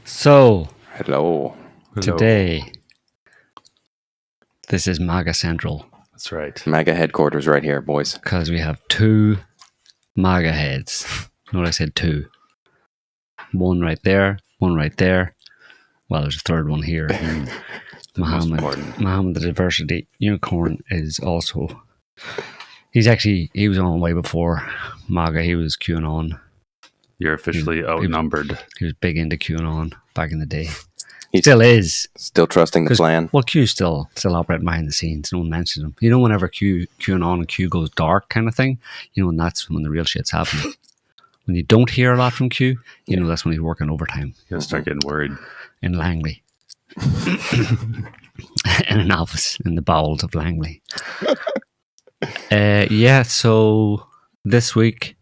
So, Hello. today, this is MAGA Central. That's right. MAGA headquarters right here, boys. Because we have two MAGA heads. You know what I said, two? One right there, one right there. Well, there's a third one here. Muhammad, the diversity unicorn, is also... He was on way before MAGA. He was QAnon. You're officially outnumbered. He was big into QAnon back in the day. He Still is. Still trusting the plan. Well, Q still operating behind the scenes. No one mentions him. You know, whenever QAnon and Q goes dark kind of thing, you know, and that's when the real shit's happening. When you don't hear a lot from Q, you know that's when he's working overtime. You'll start getting worried. In Langley. In an office in the bowels of Langley. So this week,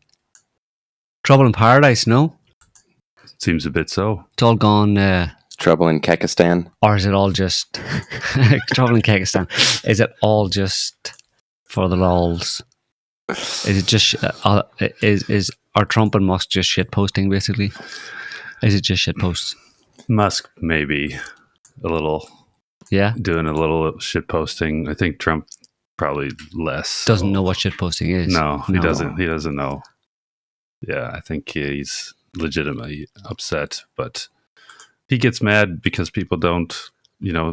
Trouble in Paradise, no? Seems a bit so. It's all gone... Trouble in Kekistan? Or is it all just... Trouble in Kekistan. Is it all just for the lols? Is it just... Are Trump and Musk just shitposting, basically? Is it just shitposts? Musk maybe a little... Yeah? Doing a little shitposting. I think Trump probably less. Doesn't know what shitposting is. No, he doesn't. He doesn't know. Yeah, I think he's legitimately upset, but he gets mad because people don't,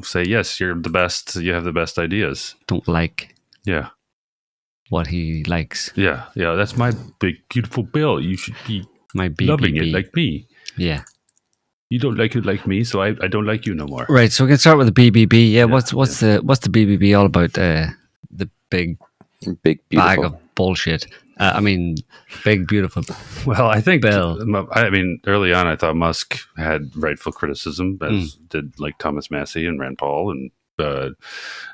say, yes, you're the best, you have the best ideas. Don't like what he likes. Yeah, that's my big, beautiful bill. You should be loving it like me. Yeah. You don't like it like me, so I don't like you no more. Right, so we can start with the BBB. Yeah, what's the BBB all about? The big beautiful bag of bullshit. Big, beautiful. Well, I think, Bill. Early on, I thought Musk had rightful criticism, as did like Thomas Massey and Rand Paul, and they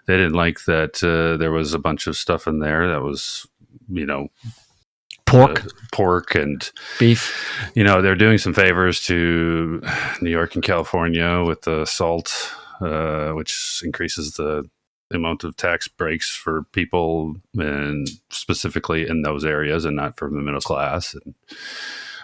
didn't like that there was a bunch of stuff in there that was, pork and beef. They're doing some favors to New York and California with the SALT, which increases the amount of tax breaks for people, and specifically in those areas and not for the middle class.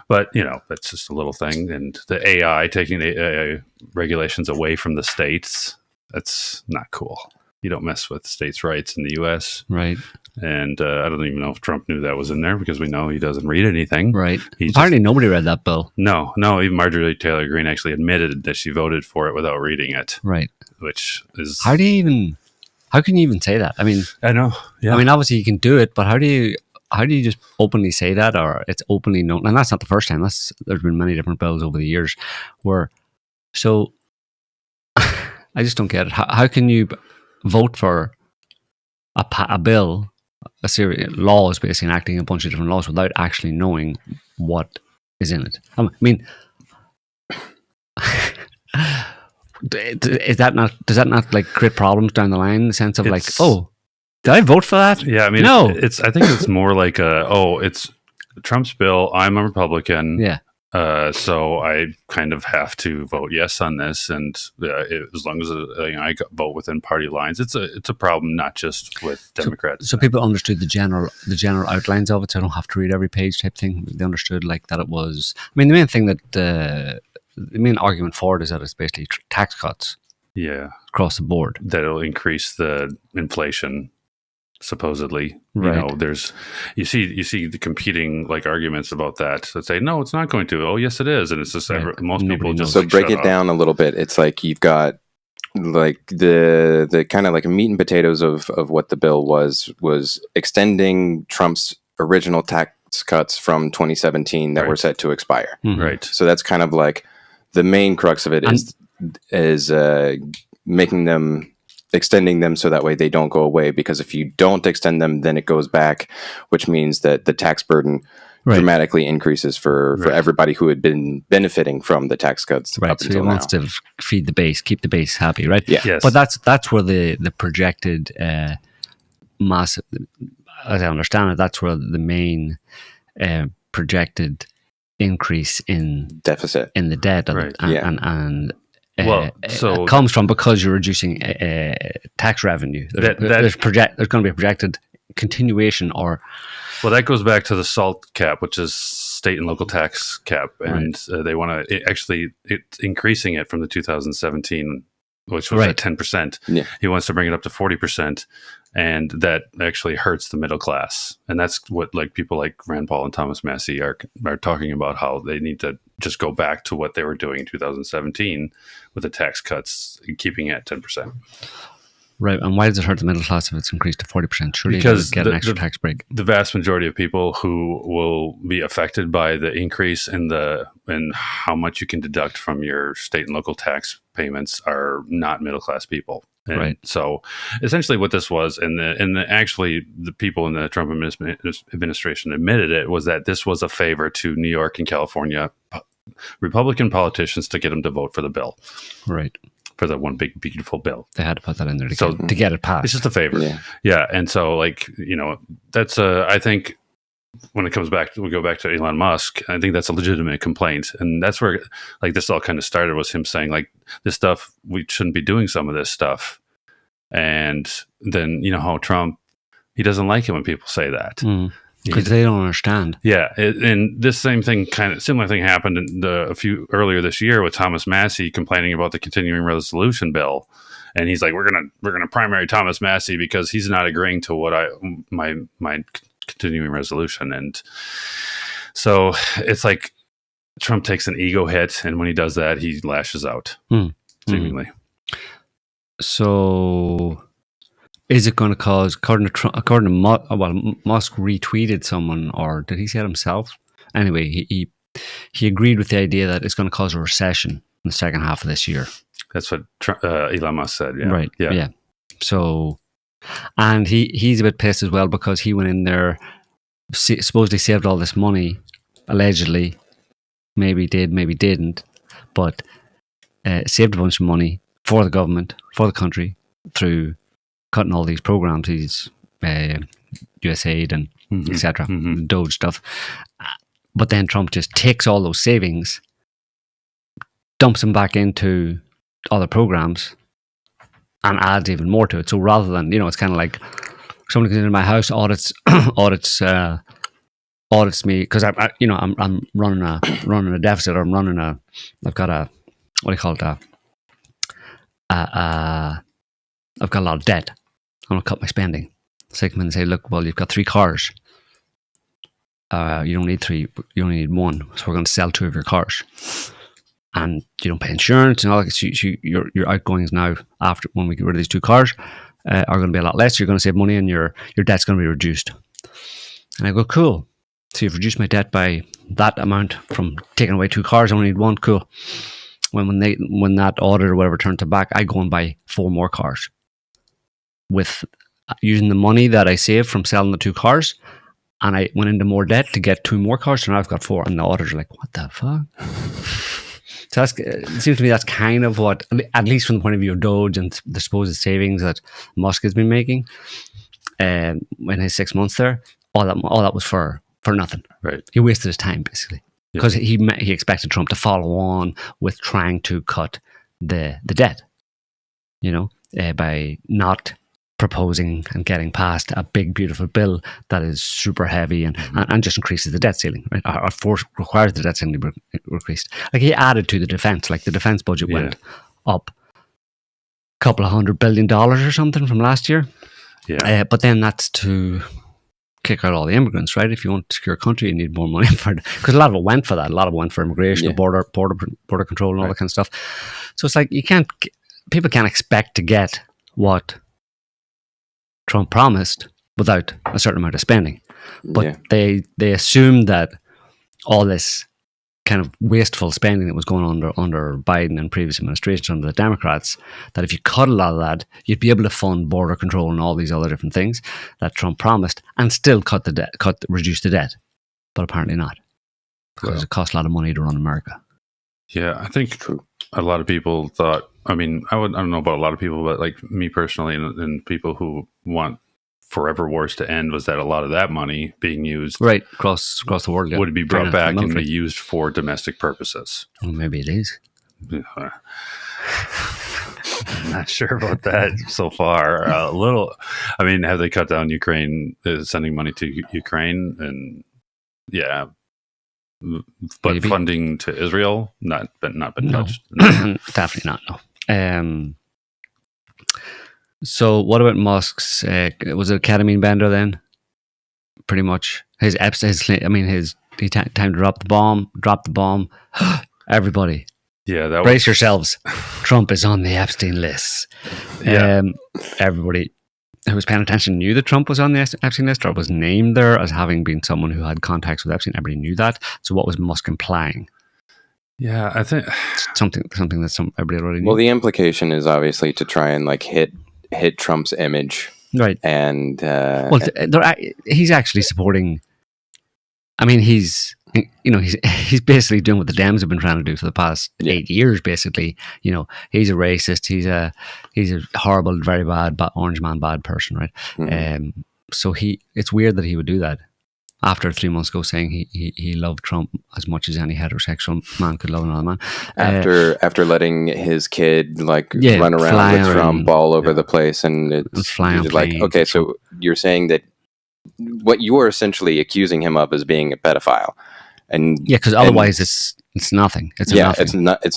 But that's just a little thing. And the AI, taking the regulations away from the states, that's not cool. You don't mess with states' rights in the U.S. Right. And I don't even know if Trump knew that was in there, because we know he doesn't read anything. Right. Apparently nobody read that bill. No. Even Marjorie Taylor Greene actually admitted that she voted for it without reading it. Right. Which is... How can you even say that? I know. Yeah. Obviously you can do it, but how do you just openly say that, or it's openly known? And that's not the first time. There's been many different bills over the years where... So, I just don't get it. How can you vote for a bill, a series of laws, basically enacting a bunch of different laws without actually knowing what is in it? Does that not like create problems down the line in the sense of like, oh, did I vote for that? Yeah, no. I think it's more like it's Trump's bill. I'm a Republican. Yeah. So I kind of have to vote yes on this, and as long as I vote within party lines, it's a problem not just with Democrats. So people understood the general outlines of it, so I don't have to read every page type thing. They understood like that it was. The main thing that the main argument for it is that it's basically tax cuts. Yeah, across the board. That'll increase the inflation. Supposedly, right. You see the competing like arguments about that say no, it's not going to. Oh, yes, it is, and it's just right. Most people just so break it down a little bit. It's like you've got like the kind of like meat and potatoes of what the bill was extending Trump's original tax cuts from 2017 that were set to expire. Mm-hmm. Right. So that's kind of like the main crux of it is making them. Extending them so that way they don't go away, because if you don't extend them, then it goes back, which means that the tax burden dramatically increases for everybody who had been benefiting from the tax cuts up until now. So he wants to feed the base, keep the base happy, right? Yeah. Yes. But that's where the projected massive, as I understand it, that's where the main projected increase in deficit in the debt and so comes from, because you're reducing tax revenue. There's going to be a projected continuation, or that goes back to the SALT cap, which is state and local tax cap, and they want to it's increasing it from the 2017, which was at 10%. Yeah. He wants to bring it up to 40%, and that actually hurts the middle class. And that's what like people like Rand Paul and Thomas Massey are talking about, how they need to just go back to what they were doing in 2017 with the tax cuts, keeping it at 10%. Right, and why does it hurt the middle class if it's increased to 40%? Surely Because they get an extra tax break. The vast majority of people who will be affected by the increase in how much you can deduct from your state and local tax payments are not middle class people. And right. So essentially what this was, actually the people in the Trump administration admitted it, was that this was a favor to New York and California Republican politicians to get them to vote for the bill. Right. For the one big beautiful bill. They had to put that in there to get it passed. It's just a favor. Yeah. And so like, that's I think when it comes back, we go back to Elon Musk, I think that's a legitimate complaint. And that's where like this all kind of started, was him saying like, this stuff, we shouldn't be doing some of this stuff. And then, how Trump, he doesn't like it when people say that. Because they don't understand. Yeah, and this similar thing happened earlier this year with Thomas Massey complaining about the continuing resolution bill, and he's like, "We're gonna primary Thomas Massey because he's not agreeing to what my continuing resolution." And so it's like Trump takes an ego hit, and when he does that, he lashes out seemingly. So. Is it going to cause, according to Musk retweeted someone, or did he say it himself? Anyway, he agreed with the idea that it's going to cause a recession in the second half of this year. That's what Elon Musk said. Yeah. Right. Yeah. So, and he's a bit pissed as well because he went in there, supposedly saved all this money, allegedly, maybe did, maybe didn't, but saved a bunch of money for the government, for the country, through cutting all these programs, these USAID and etc., Doge stuff. But then Trump just takes all those savings, dumps them back into other programs, and adds even more to it. So rather than, it's kind of like somebody comes into my house, audits me because I'm running a deficit, or I've got a, what do you call it? I've got a lot of debt. I'm going to cut my spending. So I come in and say, look, well, you've got 3 cars. You don't need 3, you only need 1. So we're going to sell 2 of your cars. And you don't pay insurance and all that. So your outgoings now, after when we get rid of these 2 cars, are going to be a lot less. You're going to save money and your debt's going to be reduced. And I go, cool. So you've reduced my debt by that amount from taking away 2 cars. I only need 1. Cool. When that audit or whatever turns it back, I go and buy 4 more cars. With using the money that I saved from selling the 2 cars, and I went into more debt to get 2 more cars, so now I've got 4, and the auditors are like, what the fuck? So it seems to me that's kind of what, at least from the point of view of Doge and the supposed savings that Musk has been making in his 6 months there, all that was for nothing. Right. He wasted his time, basically. Because he expected Trump to follow on with trying to cut the debt, by not proposing and getting passed a big, beautiful bill that is super heavy and just increases the debt ceiling, right? Or requires the debt ceiling to be increased. Like he added to the defense, like the defense budget went up a couple of $100 billion or something from last year. Yeah. But then that's to kick out all the immigrants, right? If you want to secure a country, you need more money for it. Because a lot of it went for that. A lot of it went for immigration, border control and all that kind of stuff. So it's like people can't expect to get what Trump promised without a certain amount of spending. But they assumed that all this kind of wasteful spending that was going on under Biden and previous administrations under the Democrats, that if you cut a lot of that, you'd be able to fund border control and all these other different things that Trump promised and still reduce the debt. But apparently not. Because it costs a lot of money to run America. Yeah, I think a lot of people thought, I don't know about a lot of people, but like me personally and people who want forever wars to end, was that a lot of that money being used across the world would be brought back and be used for domestic purposes. Well, maybe it is. I'm not sure about that so far. A little. Have they cut down Ukraine, sending money to Ukraine? And but Maybe. funding to Israel not been touched. Definitely not. No. So what about Musk's? Was it a ketamine bender then? Pretty much his time to drop the bomb. Everybody, Yeah, that brace was yourselves. Trump is on the Epstein list. Yeah. Everybody who was paying attention knew that Trump was on the Epstein list or was named there as having been someone who had contacts with Epstein. Everybody knew that. So what was Musk implying? Yeah, I think Something that everybody already knew. Well, the implication is obviously to try and like hit Trump's image, right. and He's actually supporting. I mean, he's basically doing what the Dems have been trying to do for the past 8 years. Basically, he's a racist. He's a horrible, very bad, orange man, bad person, right? Mm-hmm. So it's weird that he would do that after 3 months ago, saying he loved Trump as much as any heterosexual man could love another man. After letting his kid run around with Trump all over the place, and it's flying like, okay, so you're saying that what you are essentially accusing him of is being a pedophile, and because otherwise it's nothing. It's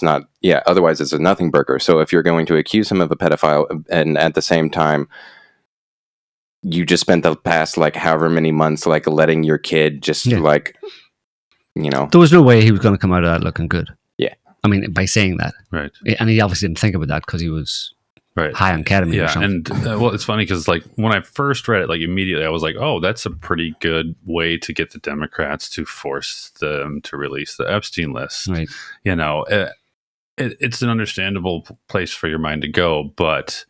not. Yeah, otherwise it's a nothing burger. So if you're going to accuse him of a pedophile, and at the same time you just spent the past however many months letting your kid just there was no way he was going to come out of that looking good. Yeah, I mean, by saying that, right, and he obviously didn't think about that because he was high on ketamine. Or something. And well, it's funny because when I first read it, immediately I was like, oh, that's a pretty good way to get the Democrats to force them to release the Epstein list. Right. It's an understandable place for your mind to go, but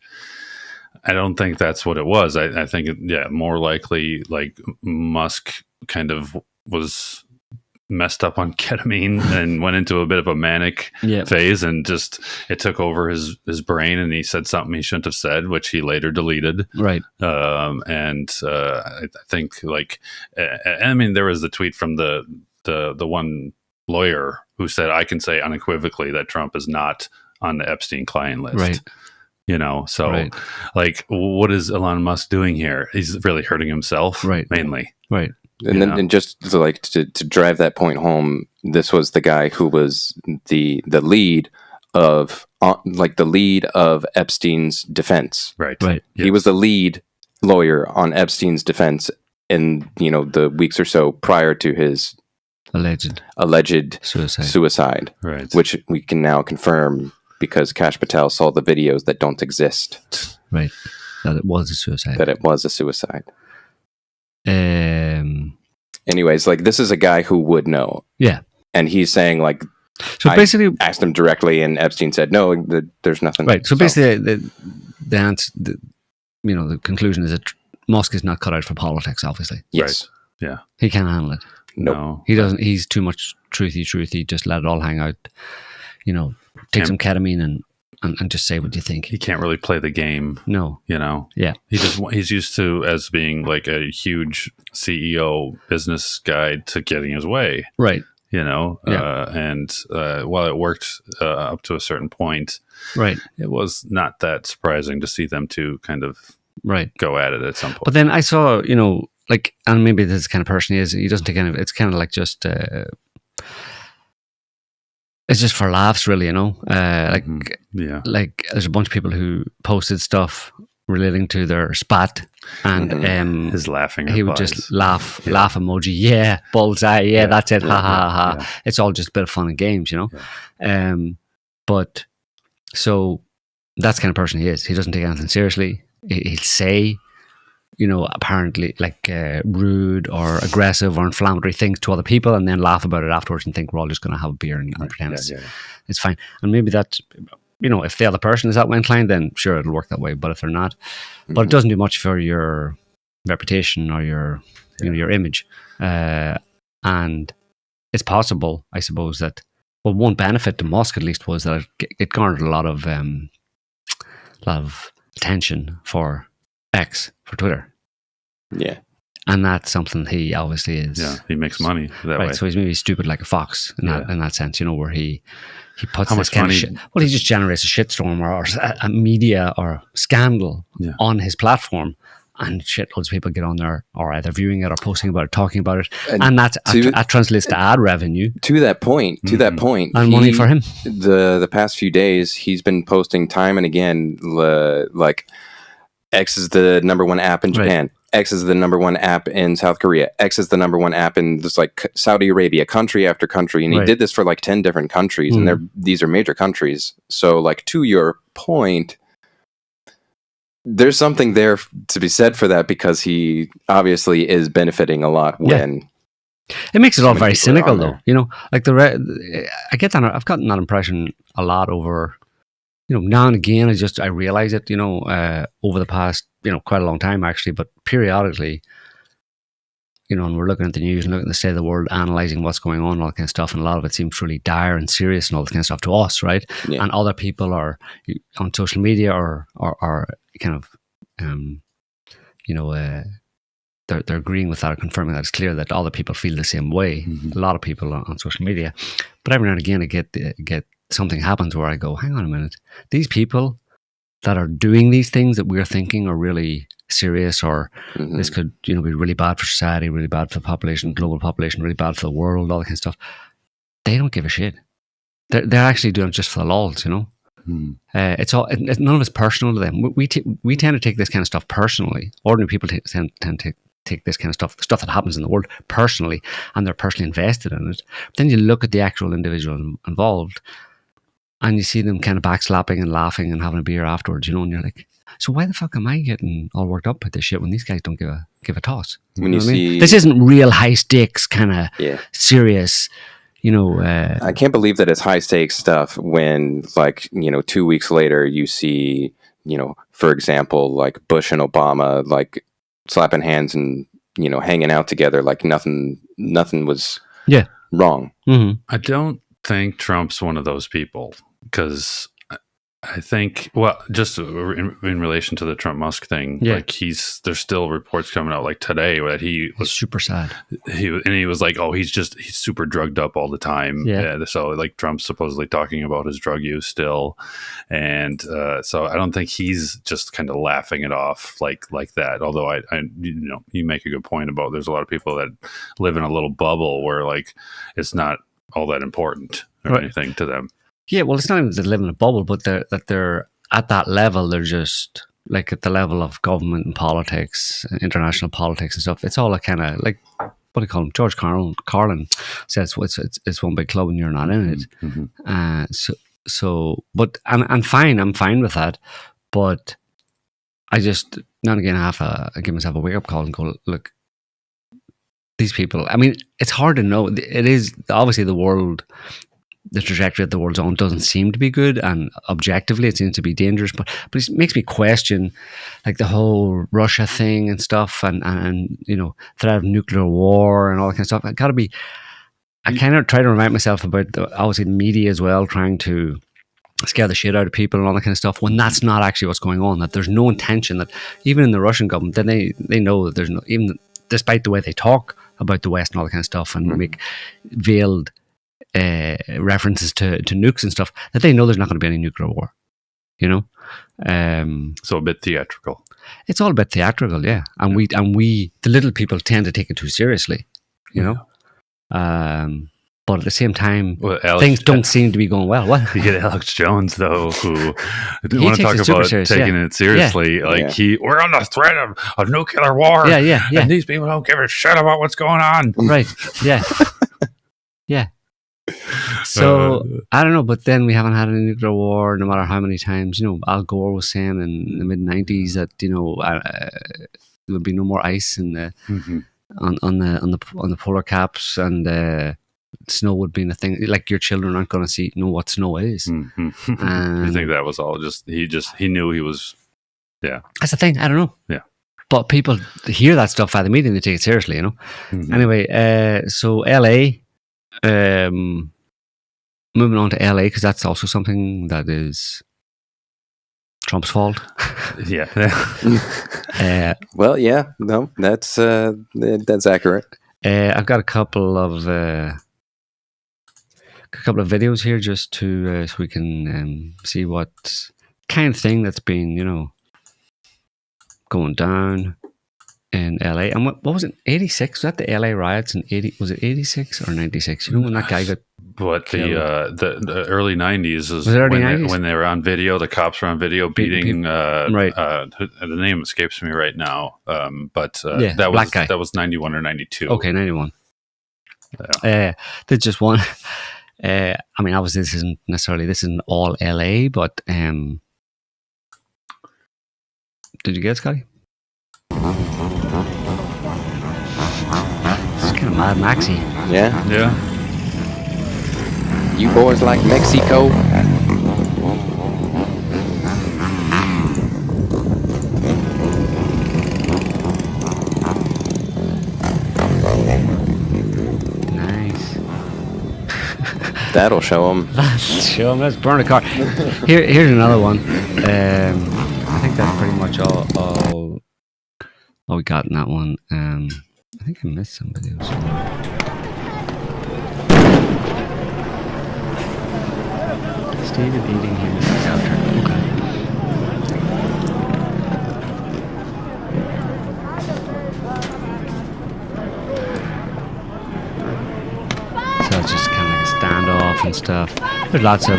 I don't think that's what it was. I think, more likely Musk kind of was messed up on ketamine and went into a bit of a manic phase, and just it took over his brain, and he said something he shouldn't have said, which he later deleted. Right. I think I mean, there was the tweet from the one lawyer who said, I can say unequivocally that Trump is not on the Epstein client list. Right. What is Elon Musk doing here? He's really hurting himself, mainly. Right. And then, and just to drive that point home, this was the guy who was the lead of Epstein's defense. Right. He was the lead lawyer on Epstein's defense in the weeks or so prior to his alleged suicide. Right. Which we can now confirm because Kash Patel saw the videos that don't exist. Right. That it was a suicide. Anyways, this is a guy who would know. Yeah. And he's saying so basically, I asked him directly, and Epstein said, no, there's nothing. Right. So basically the answer, the conclusion is that Musk is not cut out for politics, obviously. Yes. Right. Yeah. He can't handle it. No. He doesn't. He's too much truthy. Just let it all hang out. Take some ketamine and just say what you think. He can't really play the game. No. Yeah. He's used to as being a huge CEO business guy to getting his way. Right. While it worked up to a certain point, right, it was not that surprising to see them two kind of go at it at some point. But then I saw, and maybe this is the kind of person he is. He doesn't take any of it. It's kind of just. It's just for laughs, really, there's a bunch of people who posted stuff relating to their spat, and his laughing. He would just laugh emoji, bullseye, that's it, ha ha ha. Yeah. It's all just a bit of fun and games, Yeah. But so that's the kind of person he is. He doesn't take anything seriously. He'll say, apparently rude or aggressive or inflammatory things to other people, and then laugh about it afterwards and think we're all just going to have a beer and pretend it's fine. And maybe that, if the other person is that way inclined, then sure, it'll work that way. But if they're not, but it doesn't do much for your reputation or your, your image. And it's possible, I suppose, that one benefit to Musk at least was that it garnered a lot of attention for X, for Twitter. Yeah. And that's something he obviously is. Yeah, he makes money that way. So he's maybe stupid like a fox in that sense, where he puts how this much kind money? of shit. Well, he just generates a shitstorm or a media or scandal on his platform, and shitloads of people get on there, or either viewing it or posting about it, talking about it, and that translates to ad revenue. To that point, and money for him. The past few days, he's been posting time and again, like X is the number one app in Japan. Right. X is the number one app in South Korea. X is the number one app in just like Saudi Arabia, country after country. And he did this for like 10 different countries. And these are major countries. So like, to your point, there's something there to be said for that, because he obviously is benefiting a lot when... It makes it all very cynical though. You know, like I get that. I've gotten that impression a lot over... You know, now and again, I realize it, you know, over the past, you know, quite a long time actually, but periodically, you know, and we're looking at the news and looking at the state of the world, analyzing what's going on, all that kind of stuff, and a lot of it seems really dire and serious and all that kind of stuff to us, right? Yeah. And other people are on social media or kind of, you know, they're agreeing with that or confirming that it's clear that other people feel the same way. A lot of people on social media, but every now and again, I get something happens where I go, hang on a minute, these people that are doing these things that we're thinking are really serious, or this could, you know, be really bad for society, really bad for the population, global population, really bad for the world, all that kind of stuff. They don't give a shit. They're actually doing it just for the lols, you know. It's all, none of it's personal to them. We tend to take this kind of stuff personally. Ordinary people tend to take this kind of stuff that happens in the world personally, and they're personally invested in it. But then you look at the actual individual involved, and you see them kind of backslapping and laughing and having a beer afterwards, you know, and you're like, so why the fuck am I getting all worked up with this shit when these guys don't give a toss? When you see, I mean? This isn't real high stakes kind of serious, you know. I can't believe that it's high stakes stuff when, like, you know, 2 weeks later you see, you know, for example, like Bush and Obama like slapping hands and, you know, hanging out together like nothing was wrong. I don't think Trump's one of those people, because I think, well, just in relation to the Trump-Musk thing, like there's still reports coming out like today that he was super sad. He was like, oh, he's super drugged up all the time. So like Trump's supposedly talking about his drug use still, and so I don't think he's just kind of laughing it off like that. Although I you know, you make a good point about there's a lot of people that live in a little bubble where like it's not all that important or anything to them. Yeah, well, it's not even that they live in a bubble, but they're at that level. They're just like at the level of government and politics, international politics and stuff. It's all a kind of like, what do you call him? George Carlin says it's one big club and you're not in it. So, but I'm fine. I'm fine with that. But I just now and again I give myself a wake up call and go, look, these people. I mean, it's hard to know. It is obviously the trajectory that the world's on doesn't seem to be good, and objectively it seems to be dangerous, but it makes me question like the whole Russia thing and stuff, and you know, threat of nuclear war and all that kind of stuff. I kind of try to remind myself about obviously the media as well, trying to scare the shit out of people and all that kind of stuff, when that's not actually what's going on. That there's no intention, that even in the Russian government, then they know that there's no, even despite the way they talk about the West and all that kind of stuff, and make veiled references to nukes and stuff, that they know there's not going to be any nuclear war, you know. So a bit theatrical. It's all a bit theatrical, yeah. And we the little people tend to take it too seriously, you know. But at the same time, things don't seem to be going well. What? You get Alex Jones though, who want to talk about taking it seriously. We're on the threat of nuclear war. Yeah. And these people don't give a shit about what's going on. Right. Yeah. Yeah. So I don't know, but then we haven't had a nuclear war, no matter how many times. You know, Al Gore was saying in the mid-90s that, you know, there would be no more ice in the on the polar caps, and snow would be a thing. Like, your children aren't going to know what snow is. You think that was all he knew he was? Yeah, that's the thing. I don't know. Yeah, but people hear that stuff by the media and they take it seriously, you know. Anyway, so LA. Moving on to LA, because that's also something that is Trump's fault. Well, yeah, no, that's accurate. I've got a couple of videos here just to so we can see what kind of thing that's been, you know, going down. in LA. And what was it? 86? Was that the LA riots in 80? Was it 86 or 96? You know when that guy got But killed? the early 90s is Was it early 90s? when they were on video, the cops were on video beating. right. The name escapes me right now. But Yeah, that black was guy. that was 91 or 92. Okay, 91. Yeah. There's just one. I mean, obviously, this isn't all LA, but did you get it, Scotty? It's kind of Mad Maxy. Yeah. Yeah. You boys like Mexico? Nice. That'll show them. Show 'em, let's burn a car. Here's another one. I think that's pretty much all we got in that one. I think I missed somebody else. Stephen eating human after. Okay. So it's just kind of like a standoff and stuff. There's lots of.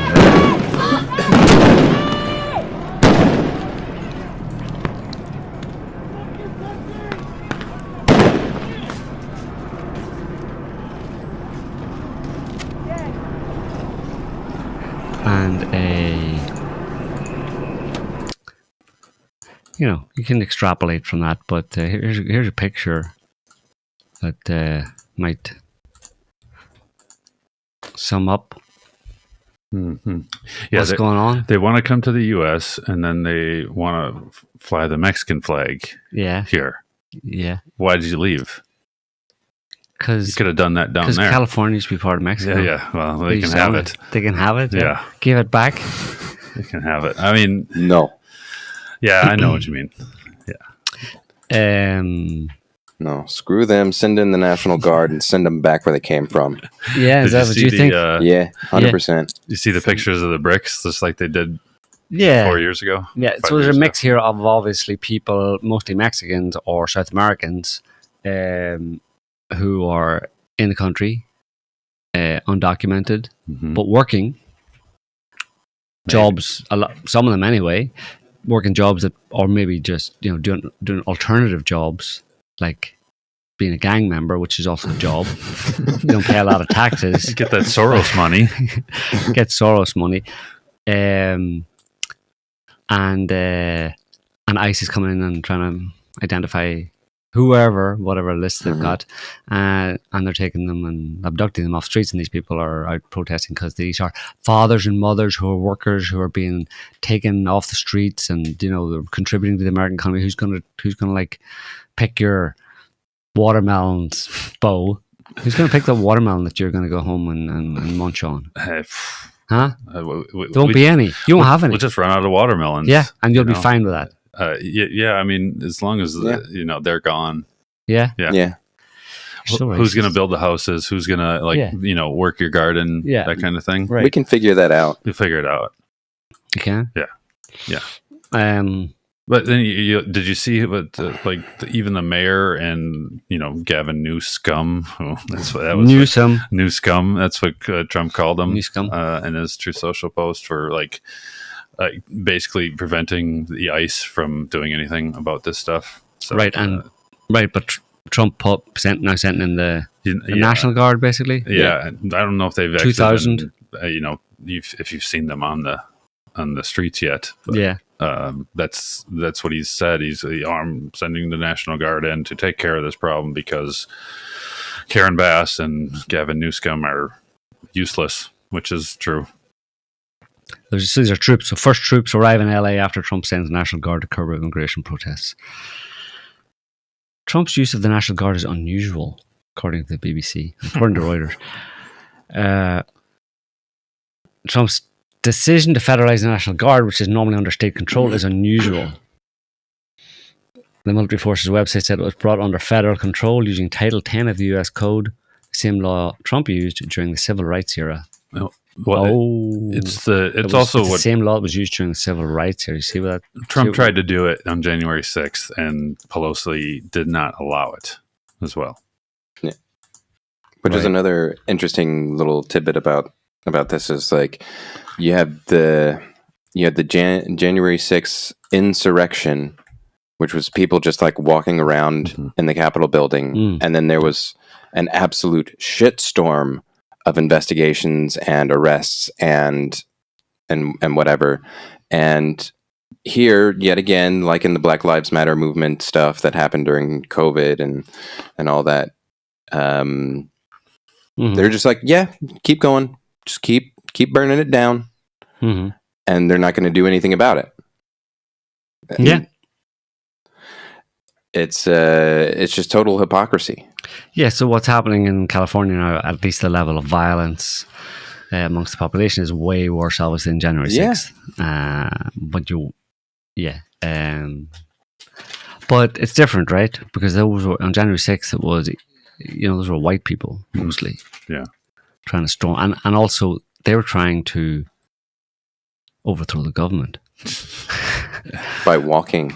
You can extrapolate from that, but here's a picture that might sum up Mm-hmm. Yeah, what's going on. They want to come to the U.S. and then they want to fly the Mexican flag Yeah, here. yeah. Why did you leave? You Because could have done that down there. California used to be part of Mexico. Yeah. Well, they can have it. They can have it. Yeah. Give it back. They can have it. I mean, No. yeah, I know what you mean. No. Screw them. Send in the National Guard and send them back where they came from. Yeah, is Did that what see you think? Yeah, 100%. You see the pictures of the bricks, just like they did Yeah. 4 years ago? Yeah, 5 so there's years a mix here of obviously people, mostly Mexicans or South Americans, who are in the country, undocumented, Mhm. but working jobs. Some of them anyway, working jobs that, or maybe just doing alternative jobs like being a gang member, which is also a job. You don't pay a lot of taxes. Get that Soros money. Get Soros money. And ICE is coming in and trying to identify whatever list they've got, and they're taking them and abducting them off streets, and these people are out protesting because these are fathers and mothers who are workers who are being taken off the streets, and they're contributing to the American economy. Who's gonna like pick your watermelons, Bo? Who's gonna pick the watermelon that you're gonna go home and munch on? Huh? There won't be any. You won't have any. We'll just run out of watermelons. Yeah, and you'll be fine with that. Yeah. I mean, as long as they're gone. Yeah. Yeah. So who's going to racist. build the houses? Who's going to work your garden? Yeah. That kind of thing. Right. We can figure that out. You figure it out. You can. Yeah. But then did you see what even the mayor and Gavin Newscum? That was Newsom. Newscum. That's what Trump called him. Newscum. In his Truth Social post for basically preventing the ICE from doing anything about this stuff. So, Right, but Trump sent in the National Guard, basically. Yeah, I don't know if they've actually 2000. if you've seen them on the streets yet. But, Yeah. that's what he's said. I'm sending the National Guard in to take care of this problem because Karen Bass and Gavin Newscum are useless, which is true. These are troops. So first troops arrive in LA after Trump sends the National Guard to curb immigration protests. Trump's use of the National Guard is unusual, according to the BBC, according to Reuters. Trump's decision to federalize the National Guard, which is normally under state control, is unusual. The military forces website said it was brought under federal control using Title 10 of the U.S. Code, the same law Trump used during the civil rights era. Well, Well, Oh, it's it's also the what same law that was used during the civil rights here. You see what that? Trump tried to do it on January 6th, and Pelosi did not allow it as well. Yeah. Which is another interesting little tidbit about this is like you had the January 6th insurrection, which was people just like walking around in the Capitol building, and then there was an absolute shitstorm of investigations and arrests and whatever. And here, yet again, like in the Black Lives Matter movement stuff that happened during COVID and all that, they're just like, yeah, keep going, just keep burning it down, and they're not going to do anything about it. Yeah. It's just total hypocrisy. Yeah, so what's happening in California now, at least the level of violence amongst the population is way worse, obviously, than January 6th. But it's different, right? Because those were, on January 6th, it was, those were white people, mostly. Yeah. Trying to storm. And also, they were trying to overthrow the government. By walking.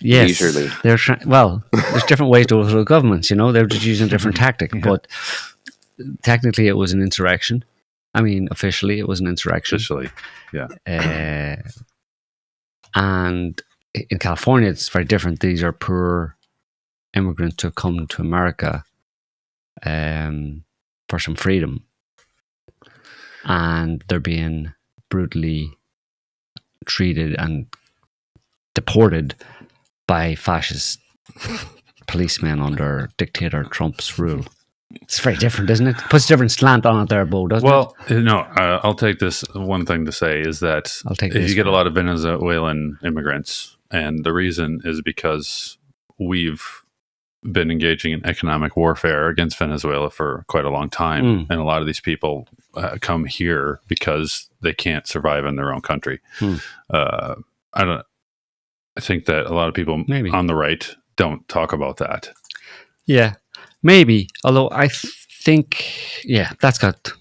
Yes, leisurely. They're there's different ways to overthrow governments. They're just using a different tactic. Yeah. But technically, it was an insurrection. I mean, officially, it was an insurrection. Officially, yeah. And in California, it's very different. These are poor immigrants who come to America for some freedom, and they're being brutally treated and deported by fascist policemen under dictator Trump's rule. It's very different, isn't it? Puts a different slant on it there, Bo, doesn't it? Well, no, I'll take this. One thing to say is that you get a lot of Venezuelan immigrants, and the reason is because we've been engaging in economic warfare against Venezuela for quite a long time, and a lot of these people come here because they can't survive in their own country. I think that a lot of people on the right don't talk about that. Yeah, maybe. Although I think, that's got.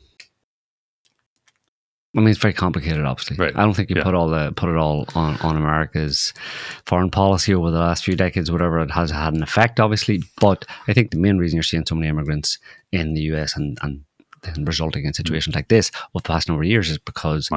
I mean, it's very complicated, obviously. Right. I don't think you put it all on America's foreign policy over the last few decades, whatever. It has had an effect, obviously. But I think the main reason you're seeing so many immigrants in the US and resulting in situations like this over the past number of years is because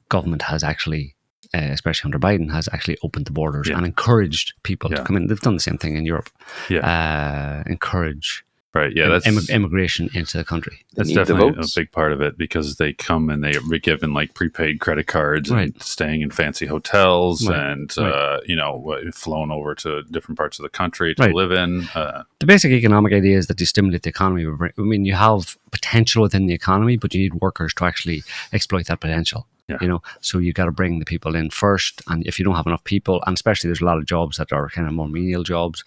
government has actually, especially under Biden, has actually opened the borders and encouraged people to come in. They've done the same thing in Europe. Encourage immigration into the country. That's definitely a big part of it, because they come and they are given like prepaid credit cards and staying in fancy hotels and flown over to different parts of the country to live in. The basic economic idea is that you stimulate the economy. I mean, you have potential within the economy, but you need workers to actually exploit that potential. Yeah. So you got to bring the people in first, and if you don't have enough people, and especially there's a lot of jobs that are kind of more menial jobs,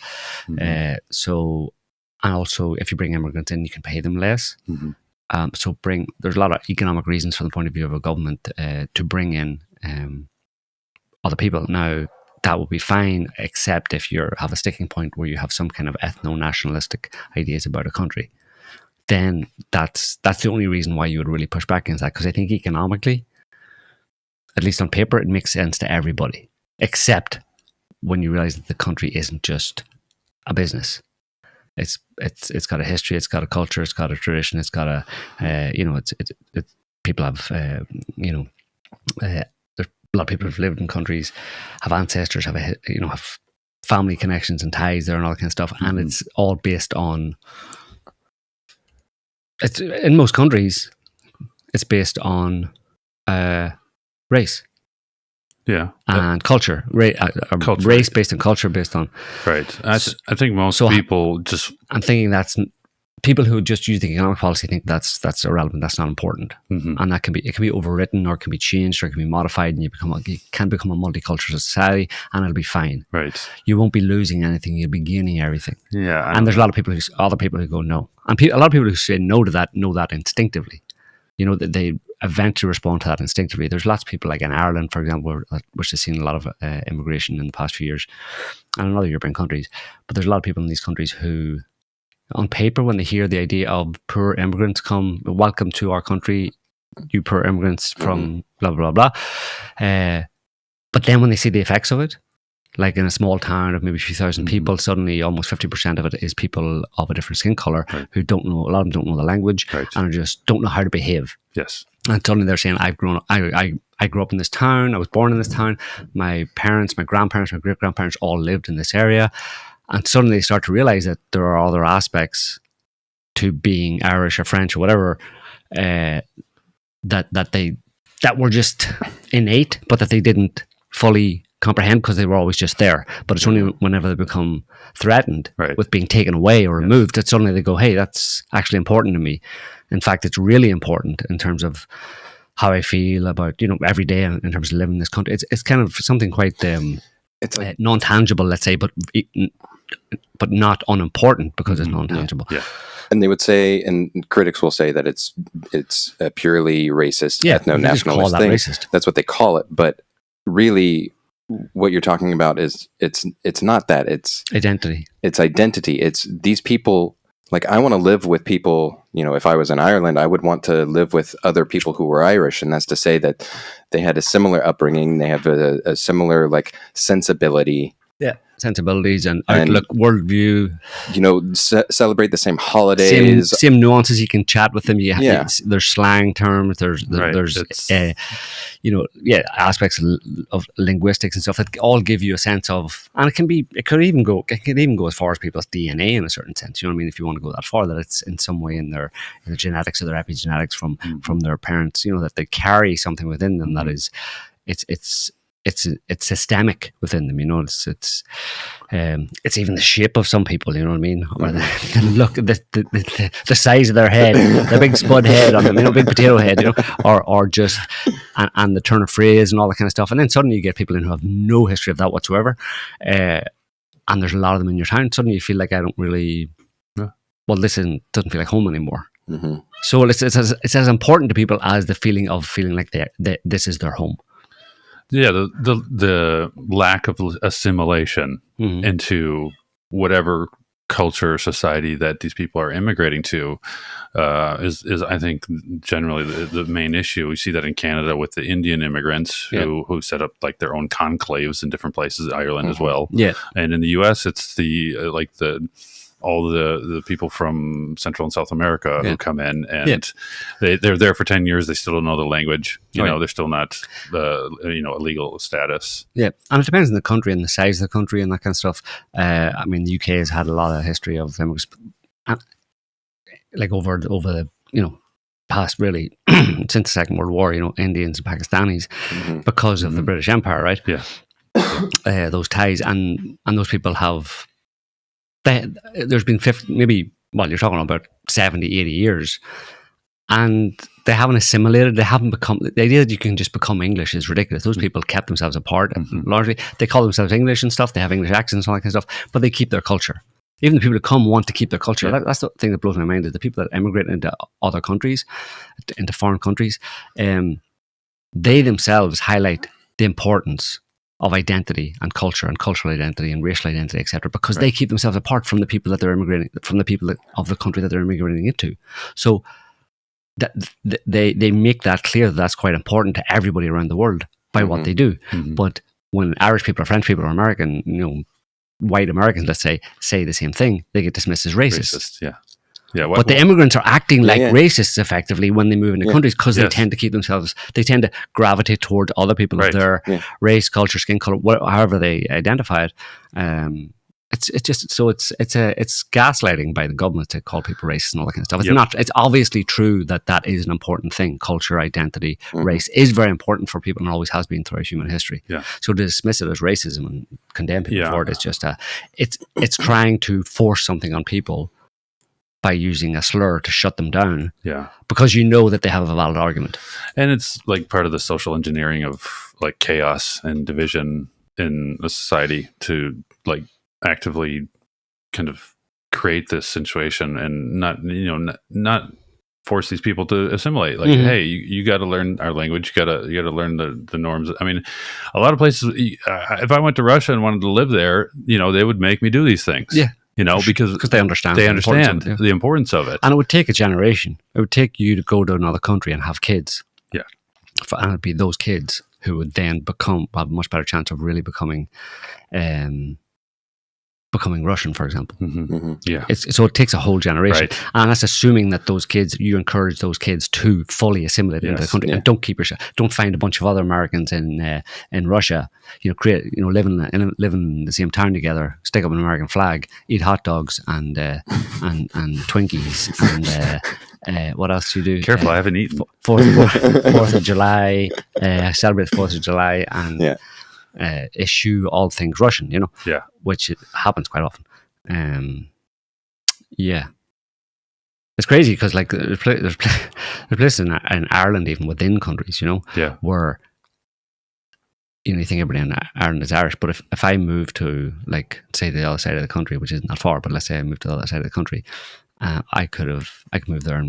and also if you bring immigrants in, you can pay them less. There's a lot of economic reasons from the point of view of a government to bring in other people. Now that would be fine, except if you have a sticking point where you have some kind of ethno-nationalistic ideas about a country. Then that's the only reason why you would really push back against that, because I think economically, at least on paper, it makes sense to everybody, except when you realize that the country isn't just a business. It's got a history, it's got a culture, it's got a tradition, it's got people have there's a lot of people who've lived in countries, have ancestors, have family connections and ties there and all that kind of stuff, and it's all based on. It's in most countries, it's based on race. Yeah. And culture. Culture. Race based on culture based on. Right. I think most people just. I'm thinking that's. People who just use the economic policy think that's irrelevant, that's not important. And it can be overwritten, or it can be changed, or it can be modified, and you can become a multicultural society, and it'll be fine. Right. You won't be losing anything, you'll be gaining everything. Yeah. And there's a lot of people who go no. And a lot of people who say no to that know that instinctively. That they eventually respond to that instinctively. There's lots of people, like in Ireland, for example, which has seen a lot of immigration in the past few years, and in other European countries. But there's a lot of people in these countries who, on paper, when they hear the idea of poor immigrants welcome to our country, you poor immigrants from blah, blah, blah. But then when they see the effects of it, like in a small town of maybe a few thousand people, suddenly almost 50% of it is people of a different skin color who don't know, a lot of them don't know the language and just don't know how to behave. Yes. And suddenly they're saying, I grew up in this town, I was born in this town, my parents, my grandparents, my great-grandparents all lived in this area. And suddenly they start to realize that there are other aspects to being Irish or French or whatever that were just innate, but that they didn't fully comprehend because they were always just there. But it's only whenever they become threatened with being taken away or removed that suddenly they go, hey, that's actually important to me. In fact, it's really important in terms of how I feel about, every day in terms of living in this country. It's kind of something quite it's like, non-tangible, let's say, but not unimportant because it's non-tangible. Yeah. And they would say, and critics will say that it's a purely racist, ethno-nationalist thing. Racist. That's what they call it. But really, what you're talking about is it's not that. It's identity. It's identity. It's these people. Like, I want to live with people. If I was in Ireland, I would want to live with other people who were Irish, and that's to say that they had a similar upbringing. They have a similar sensibility. Yeah, sensibilities and outlook, worldview. Celebrate the same holidays, same nuances. You can chat with them. There's slang terms. There's aspects of linguistics and stuff that all give you a sense of, and it could even go as far as people's DNA in a certain sense. You know what I mean? If you want to go that far, that it's in some way in the genetics or their epigenetics from their parents. That they carry something within them that is, it's systemic within them, it's even the shape of some people, you know what I mean? Or the look, the size of their head, the big spud head on them, big potato head, or just, and the turn of phrase and all that kind of stuff. And then suddenly you get people in who have no history of that whatsoever. And there's a lot of them in your town. Suddenly you feel like I don't really, this doesn't feel like home anymore. Mm-hmm. So it's as important to people as the feeling of feeling like this is their home. Yeah, the lack of assimilation into whatever culture or society that these people are immigrating to is I think generally the main issue. We see that in Canada with the Indian immigrants who set up their own conclaves in different places, Ireland as well. Yeah, and in the U.S. it's all the people from Central and South America who come in, and they're there for 10 years. They still don't know the language. They're still not a legal status. Yeah, and it depends on the country and the size of the country and that kind of stuff. The UK has had a lot of history of immigrants, over the past really since the Second World War. Indians and Pakistanis because of the British Empire, right? Yeah, those ties and those people have. There's been 50, maybe, you're talking about 70, 80 years, and they haven't assimilated. They haven't become, the idea that you can just become English is ridiculous. Those people kept themselves apart, and largely they call themselves English and stuff. They have English accents and all that kind of stuff, but they keep their culture. Even the people that come want to keep their culture. Yeah. That's the thing that blows my mind, is the people that emigrate into other countries, into foreign countries, they themselves highlight the importance of identity and culture and cultural identity and racial identity, etc., because they keep themselves apart from the people that they're immigrating, from the people of the country that they're immigrating into. So that they make that clear that that's quite important to everybody around the world by what they do. But when Irish people or French people or American, white Americans, let's say the same thing, they get dismissed as racist. But the immigrants are acting like racists effectively when they move into countries, because they tend to keep themselves, they tend to gravitate toward other people of their race, culture, skin color, however they identify it. It's gaslighting by the government to call people racist and all that kind of stuff. It's not. It's obviously true that is an important thing. Culture, identity, race is very important for people and always has been throughout human history. So to dismiss it as racism and condemn people for it is just it's trying to force something on people by using a slur to shut them down, because that they have a valid argument. And it's part of the social engineering of chaos and division in a society to actively kind of create this situation and not force these people to assimilate. Hey, you got to learn our language. You got to learn the norms. I mean, a lot of places. If I went to Russia and wanted to live there, they would make me do these things. because they understand the importance of it. it. And it would take a generation. It would take you to go to another country and have kids. Yeah. And it'd be those kids who would then have a much better chance of really becoming Russian, for example. Yeah. So it takes a whole generation. Right. And that's assuming that you encourage those kids to fully assimilate into the country. Yeah. And don't find a bunch of other Americans in Russia, live in the same town together, stick up an American flag, eat hot dogs and Twinkies and what else do you do? Careful, I haven't eaten. 4th of July, celebrate the 4th of July and eschew all things Russian, Yeah. which happens quite often. Yeah. It's crazy because there's places in Ireland, even within countries, Yeah. where you think everybody in Ireland is Irish, but if I move to, say, the other side of the country, which isn't that far, but let's say I move to the other side of the country, I could move there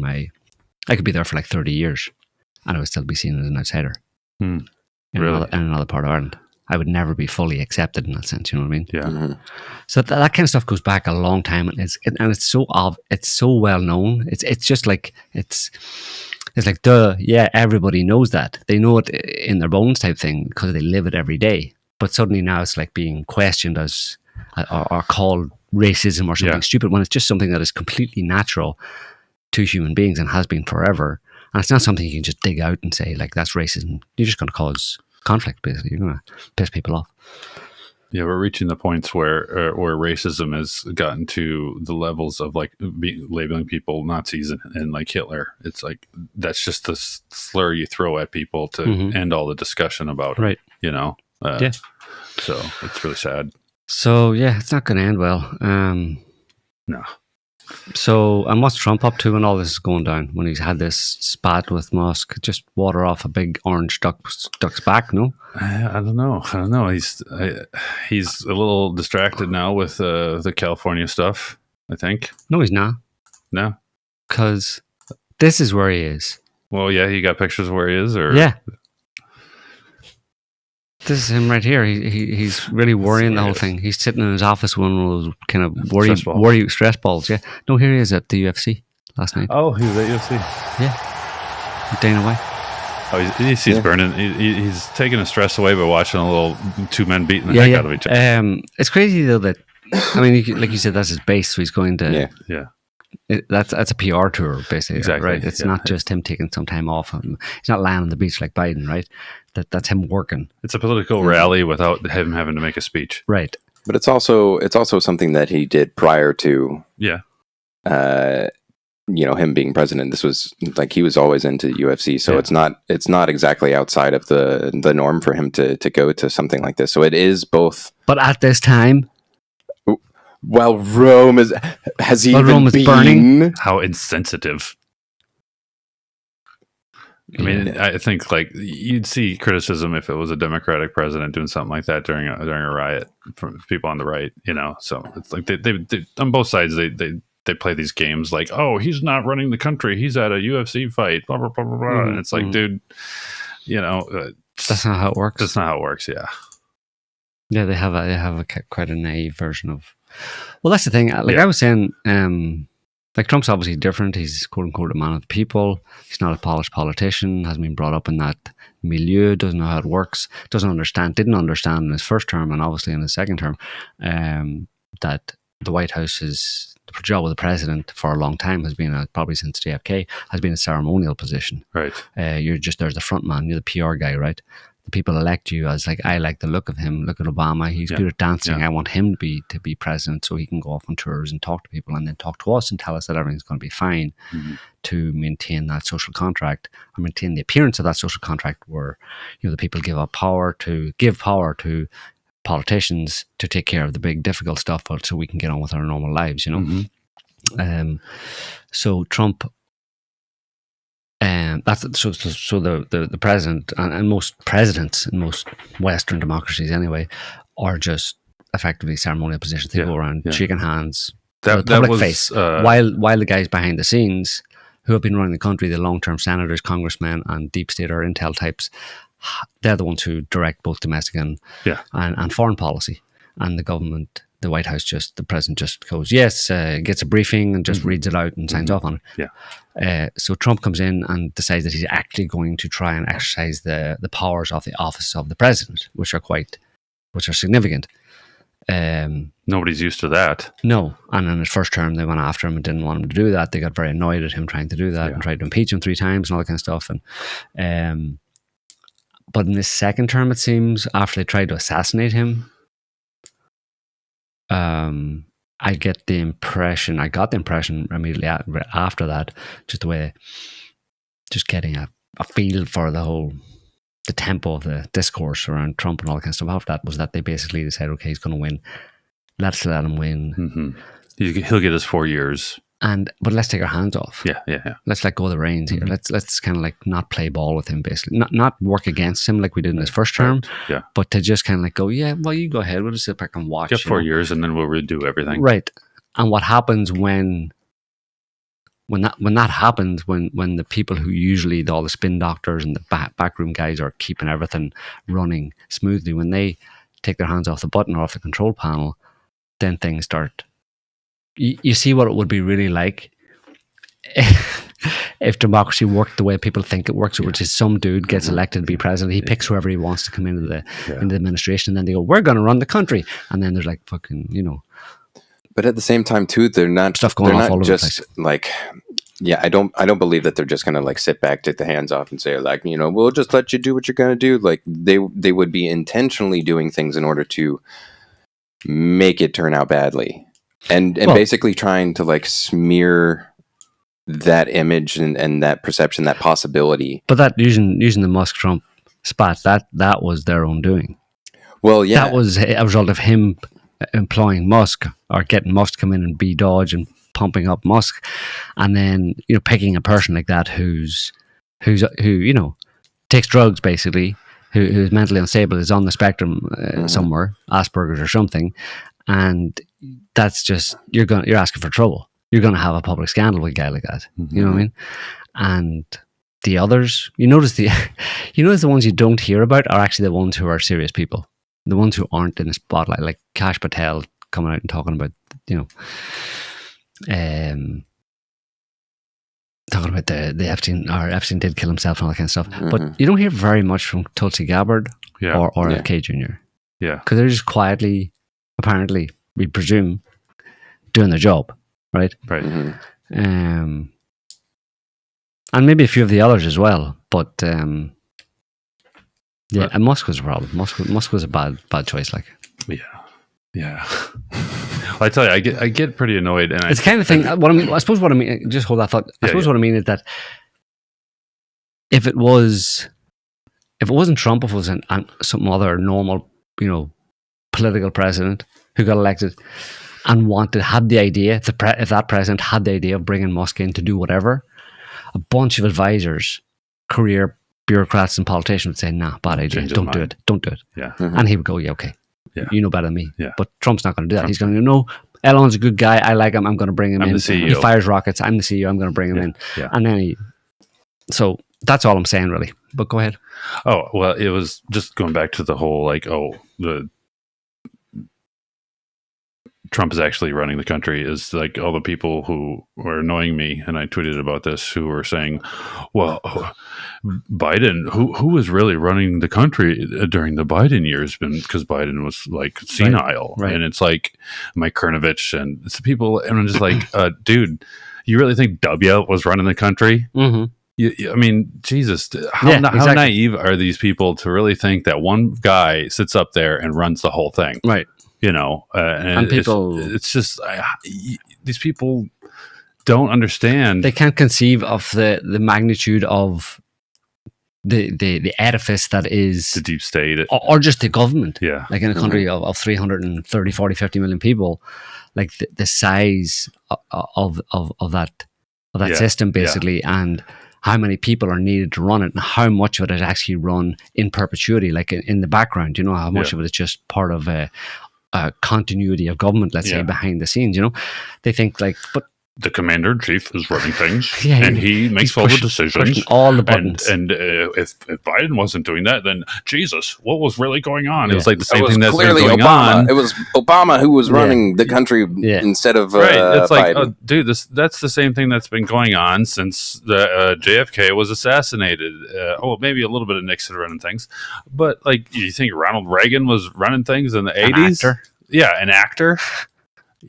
I could be there for 30 years and I would still be seen as an outsider in another part of Ireland. I would never be fully accepted in that sense. You know what I mean? Yeah. So that kind of stuff goes back a long time, and it's so well known. It's just like it's like, duh, yeah, everybody knows that. They know it in their bones type thing because they live it every day. But suddenly now it's like being questioned as or called racism or something stupid, when it's just something that is completely natural to human beings and has been forever. And it's not something you can just dig out and say that's racism. You're just going to cause conflict, basically. You're going to piss people off. Yeah, we're reaching the points where racism has gotten to the levels of labeling people Nazis and like Hitler. It's like that's just the slur you throw at people to end all the discussion about right. it. Yeah. So it's really sad. So yeah, it's not going to end well. No. So, and what's Trump up to when all this is going down? When he's had this spat with Musk, just water off a big orange duck's back, no? I don't know. He's a little distracted now with the California stuff, I think. No, he's not. No? Because this is where he is. Well, yeah, you got pictures of where he is? Or yeah. This is him right here. He's really worrying the whole thing. He's sitting in his office with one of those kind of worry stress balls. Yeah. No, here he is at the UFC last night. Oh, he was at UFC. Yeah. Dana White. Oh, he's burning. He's taking the stress away by watching a little two men beating the heck out of each other. It's crazy though that, I mean, like you said, that's his base. So he's going to. Yeah. That's a PR tour, basically. Exactly. Right. It's not just him taking some time off. He's not lying on the beach like Biden, right? That's him working. It's a political rally without him having to make a speech. Right. But it's also something that he did prior to him being president. This was he was always into UFC, so it's not exactly outside of the norm for him to go to something like this. So it is both. But at this time, while Rome is burning. How insensitive. I mean, I think you'd see criticism if it was a Democratic president doing something like that during a riot from people on the right, So it's like they on both sides they play these games like, oh, he's not running the country, he's at a UFC fight, blah blah blah blah, blah. And it's like, dude, that's not how it works. That's not how it works. Yeah. Yeah, they have quite a naive version of. Well, that's the thing. I was saying, Trump's obviously different. He's quote unquote a man of the people. He's not a polished politician. Hasn't been brought up in that milieu. Doesn't know how it works. Didn't understand in his first term, and obviously in his second term, that the White House is the job of the president for a long time has been probably since JFK has been a ceremonial position. Right. You're just there's the front man. You're the PR guy, right? The people elect you as I like the look of him. Look at Obama. He's good at dancing. I want him to be president so he can go off on tours and talk to people and then talk to us and tell us that everything's going to be fine, to maintain that social contract or maintain the appearance of that social contract where the people give power to politicians to take care of the big difficult stuff so we can get on with our normal lives. So Trump. That's so the president and most presidents in most Western democracies anyway are just effectively ceremonial positions. They go around shaking hands, public face, while the guys behind the scenes who have been running the country, the long-term senators, congressmen, and deep state or intel types, they're the ones who direct both domestic and foreign policy. And the government the White House the president just goes, yes, gets a briefing and just reads it out and signs off on it. Yeah. So Trump comes in and decides that he's actually going to try and exercise the powers of the office of the president, which are significant. Nobody's used to that. No. And in his first term, they went after him and didn't want him to do that. They got very annoyed at him trying to do that and tried to impeach him 3 times and all that kind of stuff. And but in his second term, it seems, after they tried to assassinate him, I got the impression immediately after that, just the way, just getting a feel for the tempo of the discourse around Trump and all that kind of stuff after that, was that they basically decided, okay, he's going to win. Let's let him win. Mm-hmm. He'll get his 4 years. But let's take our hands off. Yeah. Let's let go of the reins here. Let's kind of like not play ball with him, basically. Not work against him like we did in his first term. Yeah. But to just kind of like go, yeah, well, you go ahead. We'll just sit back and watch. Get 4 years and then we'll redo everything. Right. And what happens when that happens, when the people who usually, all the spin doctors and the backroom guys are keeping everything running smoothly, when they take their hands off the button or off the control panel, then things start. You see what it would be really like if democracy worked the way people think it works, which is some dude gets elected to be president, he picks whoever he wants to come into the administration, and then they go, we're going to run the country, and then there's like fucking, But at the same time, too, they're not stuff going off all over just the place. like, I don't believe that they're just going to like sit back, take the hands off, and say like, we'll just let you do what you're going to do. Like they would be intentionally doing things in order to make it turn out badly, and basically trying to like smear that image and that perception, that possibility. But that using the Musk-Trump spat, that was their own doing. Well, yeah, that was a result of him employing Musk, or getting Musk to come in and be Dodge and pumping up Musk, and then picking a person like that who takes drugs, basically, who's mentally unstable, is on the spectrum somewhere, Asperger's or something, and that's just you're asking for trouble. You're going to have a public scandal with a guy like that. You know what I mean? And the others, you notice the ones you don't hear about are actually the ones who are serious people. The ones who aren't in the spotlight, like Kash Patel coming out and talking about, talking about the Epstein, or Epstein did kill himself and all that kind of stuff. But you don't hear very much from Tulsi Gabbard or FK Jr. Yeah. Because they're just quietly, apparently, we presume, doing their job, right? Right. And maybe a few of the others as well. But and Musk was a problem. Musk was a bad choice. Like, yeah. I tell you, I get pretty annoyed, and it's the kind of thing. I suppose what I mean. Just hold that thought. I suppose what I mean is that if it wasn't Trump, if it was some other normal, political president who got elected and had the idea, if that president had the idea of bringing Musk in to do whatever, a bunch of advisors, career bureaucrats and politicians would say, nah, bad idea, don't do it. Yeah. And he would go, yeah, okay. Yeah. You know better than me. Yeah. But Trump's not going to do that. He's going to no, Elon's a good guy. I like him. I'm going to bring him in. The CEO. He fires rockets. I'm the CEO. I'm going to bring him in. Yeah. And then so that's all I'm saying, really. But go ahead. Oh, well, it was just going back to the whole, like, the Trump is actually running the country, is like all the people who were annoying me, and I tweeted about this, who were saying, well, Biden, who was really running the country during the Biden years, because Biden was like senile. Right. And it's like Mike Cernovich and it's the people, and I'm just like, dude, you really think W was running the country? I mean, Jesus, how naive are these people to really think that one guy sits up there and runs the whole thing? Right. And people, it's just these people don't understand. They can't conceive of the magnitude of the edifice that is the deep state, or just the government. Yeah, like in a country of 330, 40, 50 million people, like the size of that system, basically, and how many people are needed to run it, and how much of it is actually run in perpetuity, like in the background. How much of it is just part of a continuity of government, let's say, behind the scenes. They think like, but the commander-in-chief is running things, Yeah, and he makes all the decisions. pushing all the buttons. And if Biden wasn't doing that, then Jesus, what was really going on? It was like the It same was thing that's been clearly going Obama. on. It was Obama who was running the country instead of Right. It's like, Biden. dude, that's the same thing that's been going on since the JFK was assassinated. Maybe a little bit of Nixon running things, but like, you think Ronald Reagan was running things in the 80s? Actor. Yeah, an actor.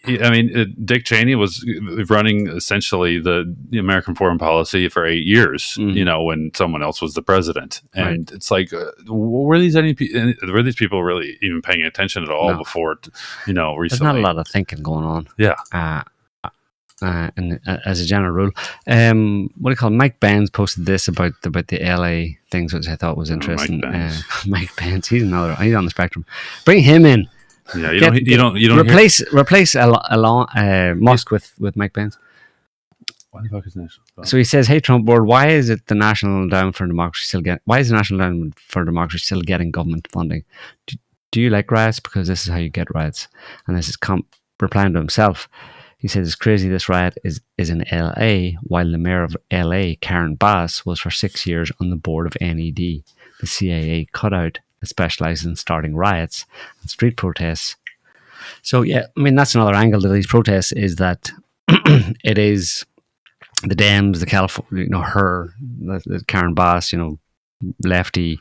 I mean, Dick Cheney was running essentially the American foreign policy for 8 years, when someone else was the president. And it's like, were these people really even paying attention at all before, recently? There's not a lot of thinking going on. Yeah. And as a general rule, what do you call it? Mike Benz posted this about the LA things, which I thought was interesting. Mike Benz, he's on the spectrum. Bring him in. Yeah, you don't replace Elon, Musk with Mike Benz. Why the fuck is this? So he says, "Hey Trump board, why is the National Endowment for Democracy still getting government funding? Do you like riots? Because this is how you get riots." And this is replying to himself. He says, "It's crazy. This riot is in L.A. while the mayor of L.A., Karen Bass, was for 6 years on the board of NED, the CIA cutout that specializes in starting riots and street protests." So yeah, I mean, that's another angle to these protests, is that it is the Dems, the California, the Karen Bass, lefty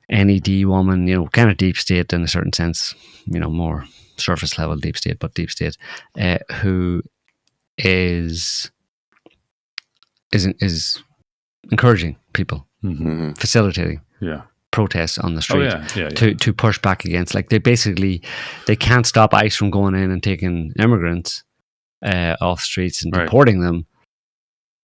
NED woman, kind of deep state in a certain sense, more surface level deep state, but deep state, who is encouraging people, facilitating protests on the street to push back against. Like, they can't stop ICE from going in and taking immigrants off streets and deporting them.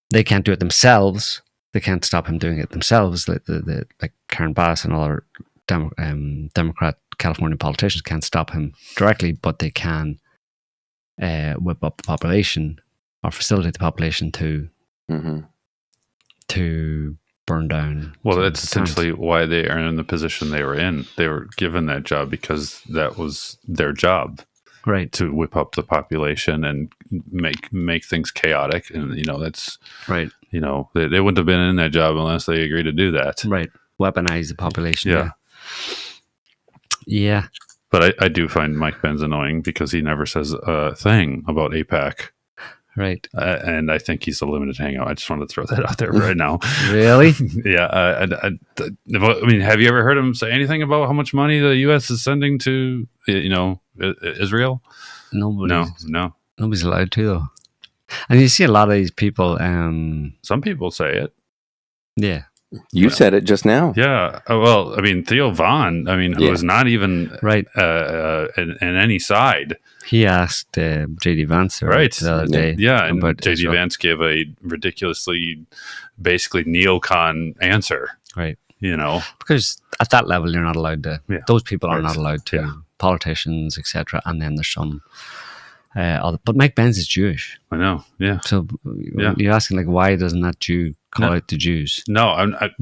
They can't do it themselves. They can't stop him doing it themselves. Like Karen Bass and other Democrat California politicians can't stop him directly, but they can whip up the population or facilitate the population to burn down. Well, that's essentially why they are in the position they were in. They were given that job because that was their job, right? To whip up the population and make things chaotic. And that's right. They wouldn't have been in that job unless they agreed to do that. Right. Weaponize the population. Yeah. Yeah. But I do find Mike Benz annoying because he never says a thing about AIPAC. Right. And I think he's a limited hangout. I just wanted to throw that out there right now. Really? Yeah. I mean, have you ever heard him say anything about how much money the U.S. is sending to, Israel? No. Nobody's allowed to, though. And you see a lot of these people. Some people say it. Yeah. You said it just now. Yeah. Well, I mean, Theo Vaughn, who was not even right in any side. He asked J.D. Vance the other day. Yeah, and J.D. Vance gave a ridiculously, basically neocon answer. Right. Because at that level, you're not allowed to. Yeah. Those people are not allowed to. Yeah. Politicians, etc. And then there's some other. But Mike Benz is Jewish. I know. Yeah. So you're asking, like, why doesn't that Jew call out the Jews? No,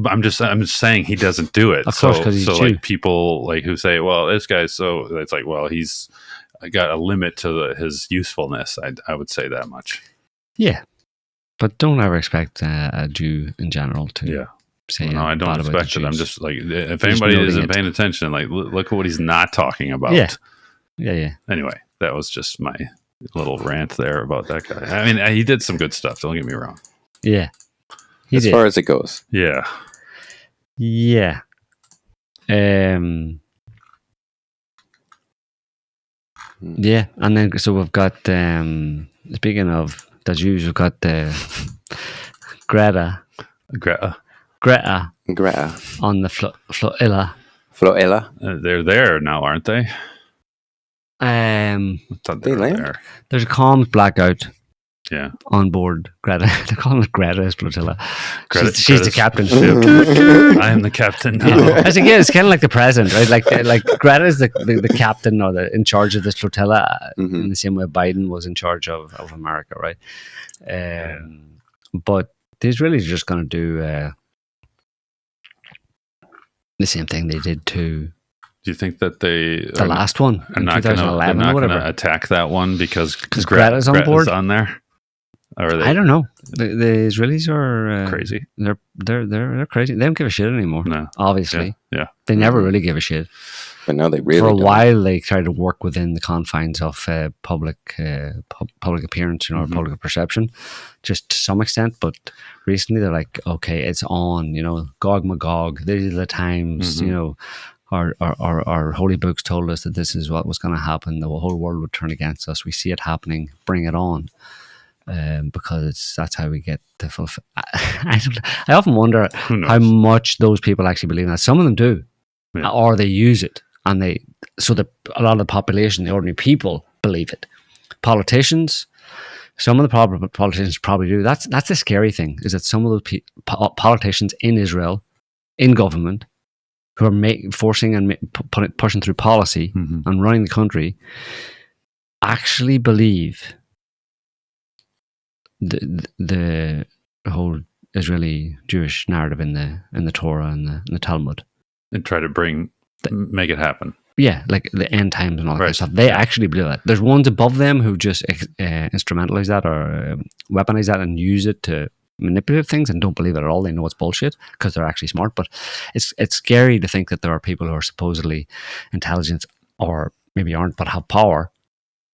I'm just saying he doesn't do it. Of course, because he's Jew. Like, people like who say, well, this guy's so, it's like, well, he's got a limit to his usefulness. I would say that much. Yeah, but don't ever expect a Jew in general to say. No, I don't expect it. I'm just like, if anybody isn't paying attention, like, look at what he's not talking about. Yeah. Anyway, that was just my little rant there about that guy. I mean, he did some good stuff. Don't get me wrong. Yeah. As far as it goes. Yeah. Yeah. Yeah, and then so we've got speaking of the Jews, we've got Greta on the flotilla. They're there now, aren't they? They land. There's a comms blackout. Yeah, on board Greta. They call it Greta's flotilla. She's the captain. I am the captain now. Yeah. I think it's kind of like the president, right? Like Greta is the captain or in charge of this flotilla, in the same way Biden was in charge of America, right? But the Israelis are just going to do the same thing they did to. Do you think that the last one in 2011 or whatever attack that one because Greta's on board on there? Or are they I don't know. The Israelis are crazy? They're crazy. They don't give a shit anymore. No. Obviously, Yeah. they never really give a shit. But now they really For a don't. while, they tried to work within the confines of public appearance, public perception, just to some extent. But recently, they're like, okay, it's on. Gog Magog. These are the times. Our holy books told us that this is what was going to happen. The whole world would turn against us. We see it happening. Bring it on. Because that's how we get to fulfill. I often wonder how much those people actually believe in that. Some of them do, or they use it, and so that a lot of the population, the ordinary people, believe it. Politicians, some of the politicians probably do. That's the scary thing, is that some of those politicians in Israel, in government, who are forcing and pushing through policy and running the country, actually believe the whole Israeli Jewish narrative in the Torah and the Talmud, and try to make it happen. Yeah, like the end times and all that kind of stuff. They actually believe that. There's ones above them who just instrumentalize that or weaponize that and use it to manipulate things and don't believe it at all. They know it's bullshit because they're actually smart. But it's scary to think that there are people who are supposedly intelligent, or maybe aren't, but have power,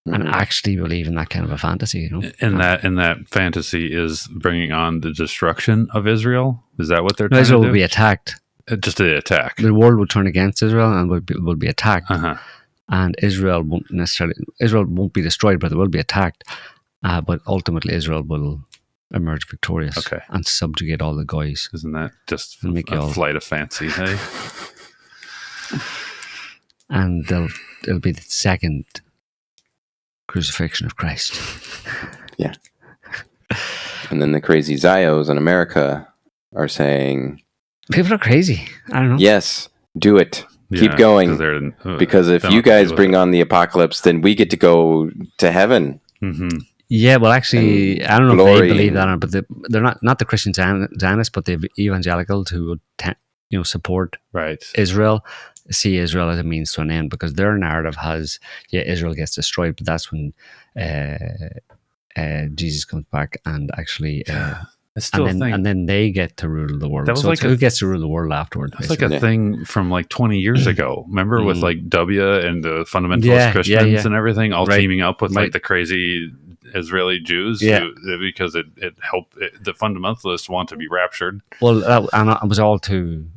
and actually believe in that kind of a fantasy. And that fantasy is bringing on the destruction of Israel. Is that what they're trying to do? Israel will be attacked. Just an attack. The world will turn against Israel and will be attacked. And Israel won't be destroyed, but it will be attacked. But ultimately, Israel will emerge victorious and subjugate all the guys. Isn't that just make a flight of fancy? Hey, and it'll be the second crucifixion of Christ. Yeah. And then the crazy Zios in America are saying, people are crazy. I don't know. Yes, do it. Keep going. Because if you guys bring on the apocalypse, then we get to go to heaven. Yeah, well, actually, I don't know if they believe that, but they're not the Christian Zionists, but the evangelicals who would support Israel, see Israel as a means to an end, because their narrative has, Israel gets destroyed, but that's when Jesus comes back and actually... and then they get to rule the world. So who gets to rule the world afterwards? It's like a thing from like 20 years ago. Remember with like W and the fundamentalist Christians and everything, all teaming up with like the crazy Israeli Jews because it helped. The fundamentalists want to be raptured. Well, and it was all to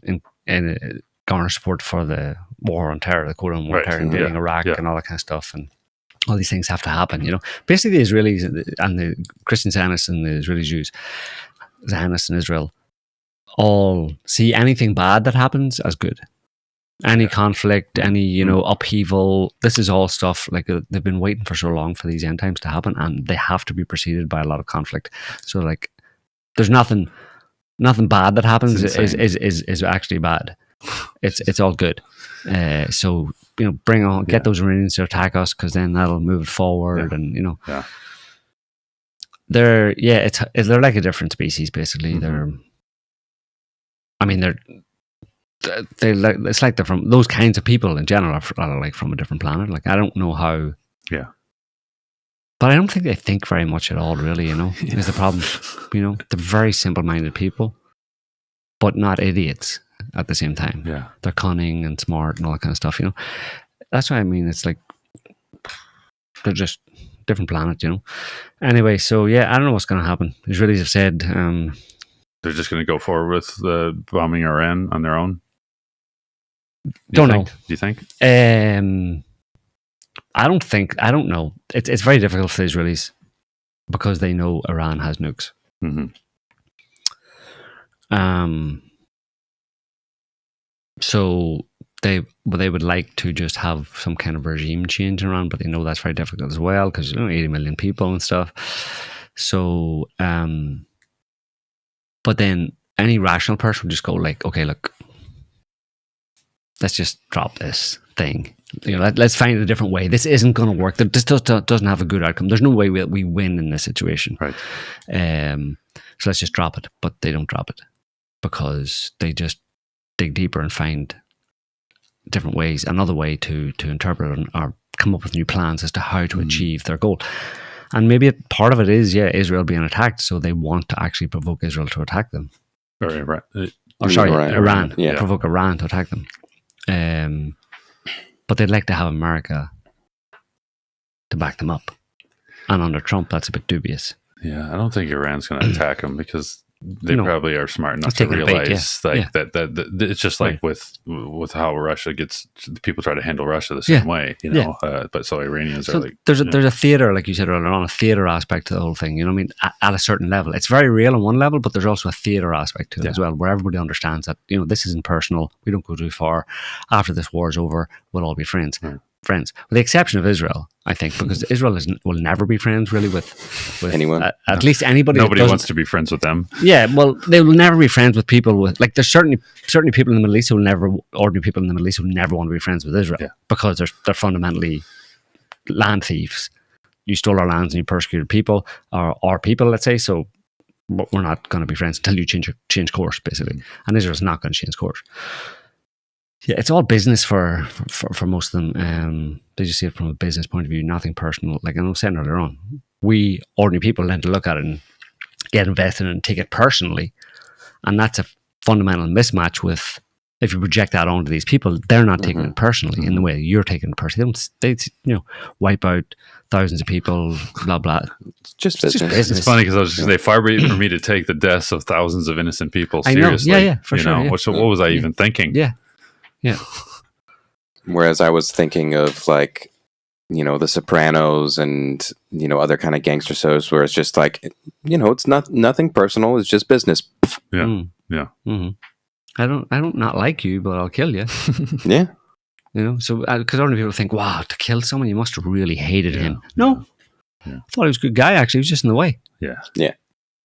garner support for the war on terror, the quote on war on terror, invading Iraq and all that kind of stuff. And all these things have to happen, Basically, the Israelis and the Christian Zionists and the Israeli Jews, Zionists in Israel, all see anything bad that happens as good. Any conflict, any upheaval. This is all stuff like they've been waiting for so long for these end times to happen, and they have to be preceded by a lot of conflict. So, like, there's nothing bad that happens is actually bad. It's all good. So bring on, get those Iranians to attack us, because then that'll move it forward, and they're like a different species basically. It's like they're from, those kinds of people in general are like from a different planet. Like, I don't know how. Yeah. But I don't think they think very much at all, really. Is the problem. They're very simple-minded people, but not idiots at the same time. Yeah. They're cunning and smart and all that kind of stuff. That's what I mean. It's like they're just different planets. Anyway, so I don't know what's going to happen. The Israelis have said they're just going to go forward with the bombing Iran on their own. Don't know. Do you think? I don't know. It's very difficult for the Israelis because they know Iran has nukes. So they would like to just have some kind of regime change in Iran, but they know that's very difficult as well because 80 million people and stuff. So, but then any rational person would just go like, okay, look, let's just drop this thing. Let's find a different way. This isn't going to work. This doesn't have a good outcome. There's no way we win in this situation. Right. So let's just drop it. But they don't drop it because they just dig deeper and find different ways, another way to interpret it or come up with new plans as to how to achieve their goal. And maybe part of it is, Israel being attacked, so they want to actually provoke Israel to attack them. Or Iran. Iran. Yeah. Provoke Iran to attack them. But they'd like to have America to back them up. And under Trump, that's a bit dubious. Yeah, I don't think Iran's going to attack them because they probably are smart enough to realize that it's just like with how Russia gets, people try to handle Russia the same way, you know. But so Iranians are like, there's a theater, like you said earlier on, a theater aspect to the whole thing. You know what I mean? At a certain level, it's very real on one level, but there's also a theater aspect to it as well, where everybody understands that, you know, this isn't personal. We don't go too far. After this war is over, we'll all be friends. Friends, with the exception of Israel, I think, because Israel will never be friends really with anyone. At least anybody. Nobody wants to be friends with them. Yeah, well, they will never be friends with people with, like, there's certainly people in the Middle East ordinary people in the Middle East who never want to be friends with Israel because they're fundamentally land thieves. You stole our lands and you persecuted people, or our people, let's say. So we're not going to be friends until you change course, basically. And Israel's not going to change course. Yeah, it's all business for most of them. They just see it from a business point of view, nothing personal. Like I was saying earlier on, we ordinary people tend to look at it and get invested and take it personally, and that's a fundamental mismatch with if you project that onto these people, they're not taking it personally in the way you're taking it personally. They wipe out thousands of people, blah blah. It's just business. It's funny because I was just saying, far be it for me to take the deaths of thousands of innocent people seriously. I know. Yeah, for sure. What was I even thinking? Yeah. Whereas I was thinking of, like, you know, The Sopranos and, you know, other kind of gangster shows where it's just like, you know, it's nothing personal. It's just business. Yeah. Mm-hmm. I don't not like you, but I'll kill you. Yeah. You know, so because ordinary people think, wow, to kill someone, you must have really hated him. No, I thought he was a good guy. Actually, he was just in the way. Yeah.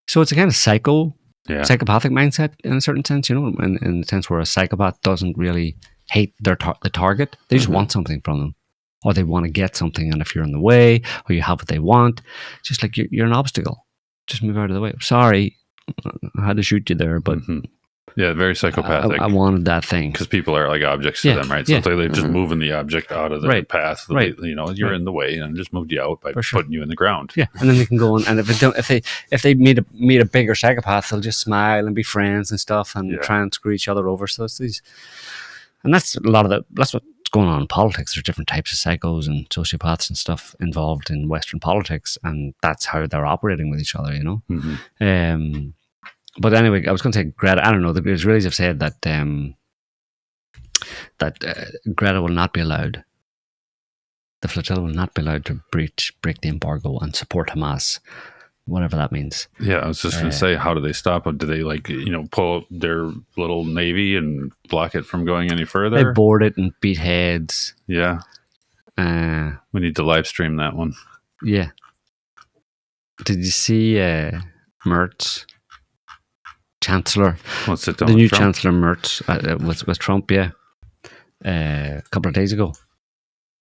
So it's a kind of psychopathic mindset in a certain sense, you know, in the sense where a psychopath doesn't really hate the target. They just want something from them, or they want to get something. And if you're in the way, or you have what they want, just like you're an obstacle, just move out of the way. Sorry, I had to shoot you there, but very psychopathic. I wanted that thing because people are like objects to them, right? So they're just moving the object out of their path. Right. You know, you're in the way, and just moved you out by putting you in the ground. Yeah, and then they can go on. And if they meet a bigger psychopath, they'll just smile and be friends and stuff, and try and screw each other over. So it's these, and that's a lot of that's what's going on in politics. There's different types of psychos and sociopaths and stuff involved in Western politics, and that's how they're operating with each other. You know. But anyway, I was going to say Greta. I don't know. The Israelis have said that Greta will not be allowed. The flotilla will not be allowed to break the embargo and support Hamas, whatever that means. Yeah, I was just going to say, how do they stop it? Do they pull up their little navy and block it from going any further? They board it and beat heads. Yeah. We need to live stream that one. Yeah. Did you see Mertz? Chancellor, the new Trump? Chancellor Mertz was Trump, a couple of days ago.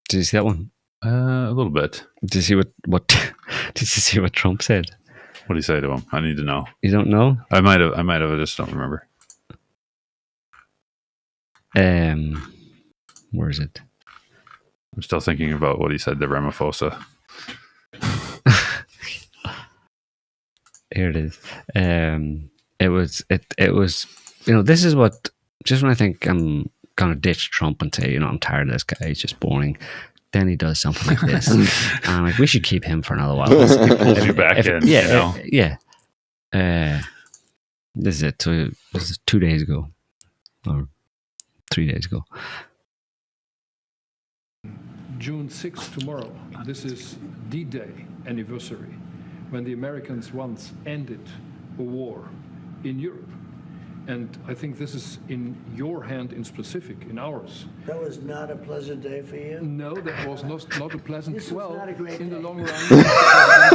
Did you see that one? A little bit. Did you see what did you see what Trump said? What did he say to him? I need to know. You don't know? I might have. I just don't remember. Where is it? I'm still thinking about what he said to Ramaphosa. Here it is. It was, you know, this is what, just when I think I'm going to ditch Trump and say, you know, I'm tired of this guy, he's just boring, then he does something like this. And I'm like, we should keep him for another while. He pulls you back in. Yeah. This is it. So this is 2 days ago, or 3 days ago. June 6th, tomorrow, this is D-Day anniversary, when the Americans once ended a war in Europe. And I think this is in your hand in specific, in ours. That was not a pleasant day for you? No, that was not a pleasant... This was not a great in day. the long run,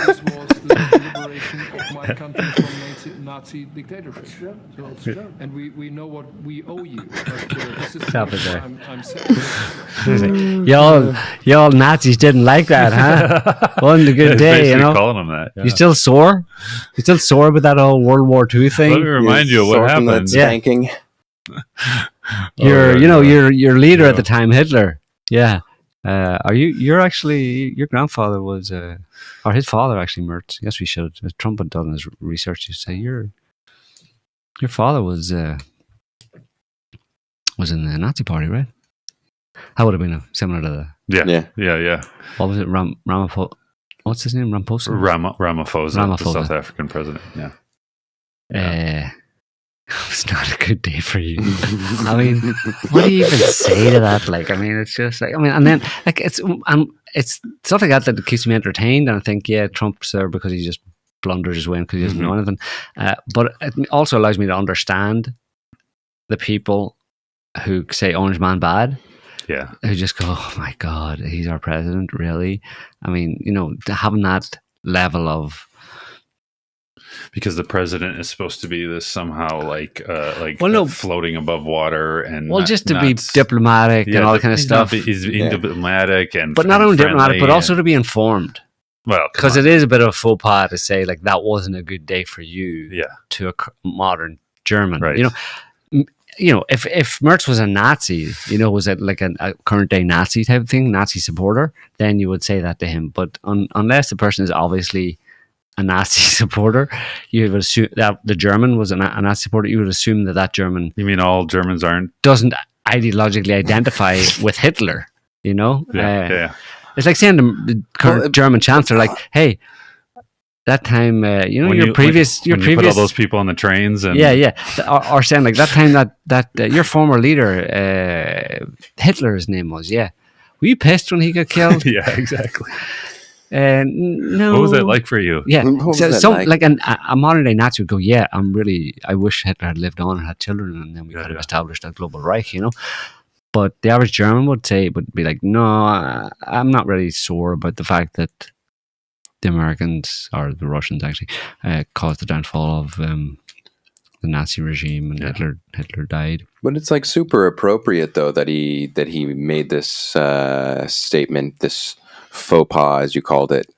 this was the liberation of my country from Nazi dictatorship. It's true. So, It's true. and we know what we owe you. But this is Stop it there. I'm saying. Y'all Nazis didn't like that, huh? Wasn't a good day, you know? Calling him that. Yeah. You still sore? You still sore about that whole World War II thing? Let me remind you of what happened. Spanking. Your leader at the time, Hitler. Yeah. Are you? You're actually your grandfather was, or his father actually, Mertz. Yes, we should. If Trump had done his research, you say your father was in the Nazi Party, right? That would have been similar to the Yeah. what was it? Ramaphosa. What's his name? Ramaphosa. Ramaphosa, the South African president. Yeah. It's not a good day for you. I mean, what do you even say to that? Like, I mean, it's just like, I mean, and then like it's stuff like that keeps me entertained, and I think, yeah, Trump's there because he just blunders his way because he doesn't know anything. But it also allows me to understand the people who say Orange Man bad. Yeah. Who just go, oh my God, he's our president, really? I mean, you know, having that level of, because the president is supposed to be this somehow floating above water and just to be diplomatic and all that kind of stuff. He's being diplomatic but not only diplomatic, but also to be informed. Well, because it is a bit of a faux pas to say like that wasn't a good day for you. Yeah. To a modern German, right? You know, if Mertz was a Nazi, you know, was it like a current day Nazi type of thing, Nazi supporter, then you would say that to him. But unless the person is obviously a Nazi supporter, you would assume that the German was a Nazi supporter. You would assume that German. You mean all Germans doesn't ideologically identify with Hitler? You know, yeah. It's like saying the current German chancellor, like, "Hey, that time, you know, your previous put all those people on the trains, and or saying like that time that your former leader, Hitler's name was, were you pissed when he got killed? Yeah, exactly." No. What was that like for you? Yeah. Like a modern day Nazi would go, I wish Hitler had lived on and had children, and then we could have established a global Reich, you know. But the average German would be like, no, I'm not really sore about the fact that the Americans, or the Russians actually, caused the downfall of the Nazi regime, and Hitler died. But it's like super appropriate though that he made this statement, this faux pas, as you called it,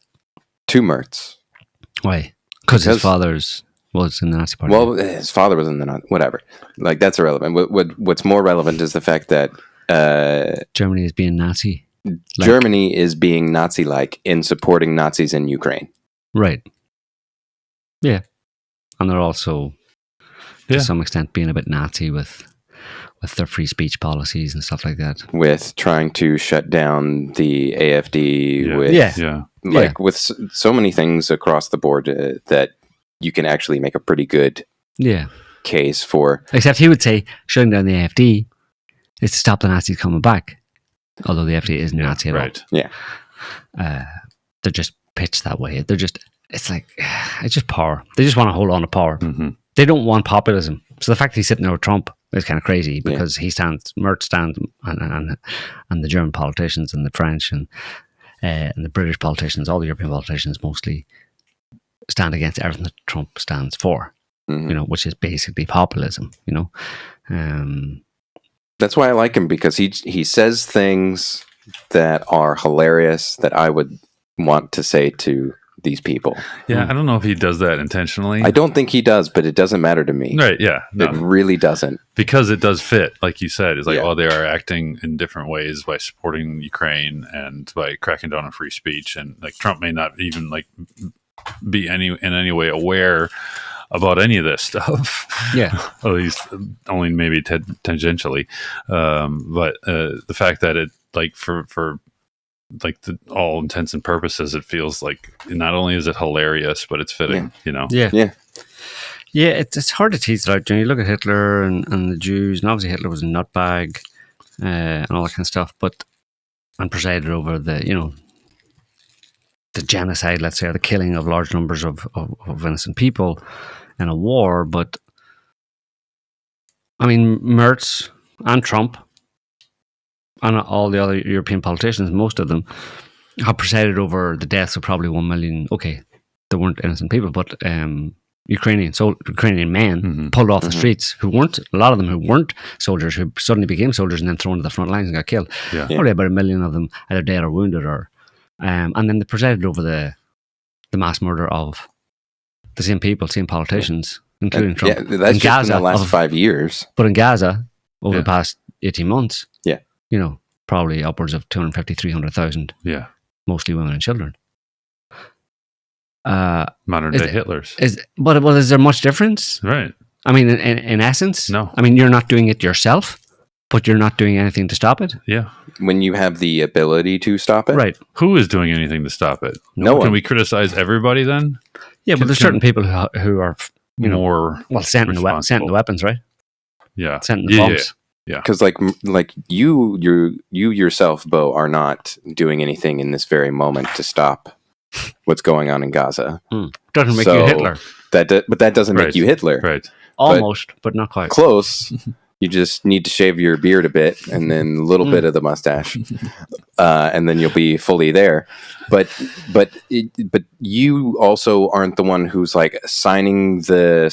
to Mertz. Why? Because his father's was in the Nazi Party. Well, his father was in the Nazi. Whatever. Like, that's irrelevant. What's more relevant is the fact that Germany is being Nazi. Germany is being Nazi-like in supporting Nazis in Ukraine. Right. Yeah. And they're also, to some extent, being a bit Nazi with their free speech policies and stuff like that. With trying to shut down the AfD. With so many things across the board that you can actually make a pretty good case for. Except he would say shutting down the AfD is to stop the Nazis coming back. Although the AfD isn't Nazi at all. Yeah. They're just pitched that way. It's just power. They just want to hold on to power. Mm-hmm. They don't want populism. So the fact that he's sitting there with Trump is kind of crazy because Mertz stands, and the German politicians and the French and the British politicians, all the European politicians mostly stand against everything that Trump stands for, you know, which is basically populism, you know. That's why I like him, because he says things that are hilarious that I would want to say to these people. Yeah, I don't know if he does that intentionally. I don't think he does, but it doesn't matter to me. Right, yeah. No. It really doesn't. Because it does fit, like you said. It's like, they are acting in different ways by supporting Ukraine and by cracking down on free speech. And like Trump may not even like be in any way aware about any of this stuff. Yeah. At least only maybe tangentially. But the fact that it, like, for like all intents and purposes, it feels like not only is it hilarious, but it's fitting, you know? Yeah, it's hard to tease it out. You look at Hitler and the Jews, and obviously Hitler was a nutbag and all that kind of stuff, and presided over the genocide, let's say, or the killing of large numbers of innocent people in a war. But I mean, Mertz and Trump and all the other European politicians, most of them, have presided over the deaths of probably 1 million. Okay, there weren't innocent people, but Ukrainian men pulled off the streets a lot of them who weren't soldiers, who suddenly became soldiers and then thrown to the front lines and got killed. Yeah. Probably about 1 million of them either dead or wounded, and then they presided over the mass murder of the same people, same politicians, including Trump. Yeah, that's just in the last 5 years. But in Gaza, over the past 18 months, yeah, you know, probably upwards of 250, 300,000, Yeah. mostly women and children. Modern day Hitlers. But is there much difference? Right. I mean, in essence, No. I mean, you're not doing it yourself, but you're not doing anything to stop it. Yeah. When you have the ability to stop it, Right. Who is doing anything to stop it? No one. Can we criticize everybody then? Yeah, but there's certain people who are, More sending the weapons, right? Yeah. Sending the bombs. because like you yourself, Bo, are not doing anything in this very moment to stop what's going on in Gaza. Doesn't make So, you Hitler. But that doesn't Right. make you Hitler. Right. Almost, but not quite. Close. You just need to shave your beard a bit and then a little bit of the mustache, and then you'll be fully there. But you also aren't the one who's like signing the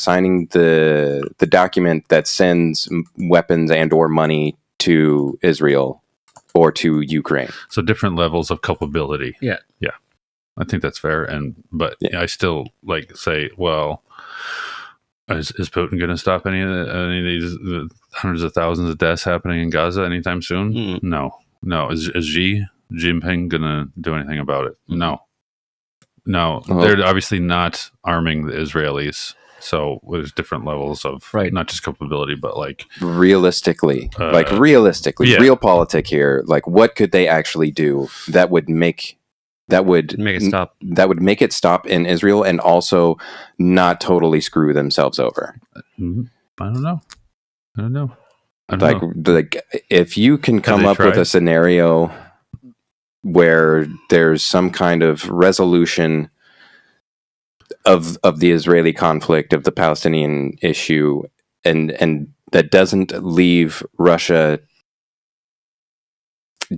document that sends weapons and or money to Israel or to Ukraine. So different levels of culpability. Yeah. Yeah. I think that's fair. But I still say, well, is Putin going to stop any of these hundreds of thousands of deaths happening in Gaza anytime soon? No. Is Xi Jinping going to do anything about it? No. They're obviously not arming the Israelis. So there's different levels of not just culpability, but realistically, yeah. real politic here. Like, what could they actually do that would make Make it stop. That would make it stop in Israel and also not totally screw themselves over. I don't know. Like if you can come up with a scenario where there's some kind of resolution of the Israeli conflict, of the Palestinian issue, and that doesn't leave Russia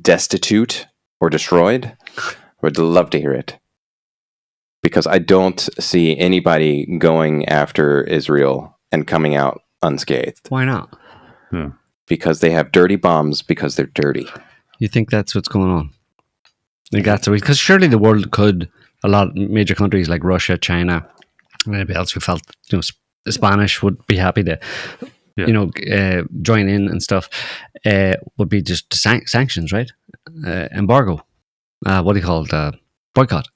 destitute or destroyed, would love to hear it. Because I don't see anybody going after Israel and coming out unscathed. Why not? Yeah. Because they have dirty bombs, because they're dirty. You think that's what's going on? Because surely the world could, a lot of major countries like Russia, China, and anybody else who felt the Spanish would be happy to join in and stuff, would be just sanctions, right? Embargo. What do you call it? Boycott.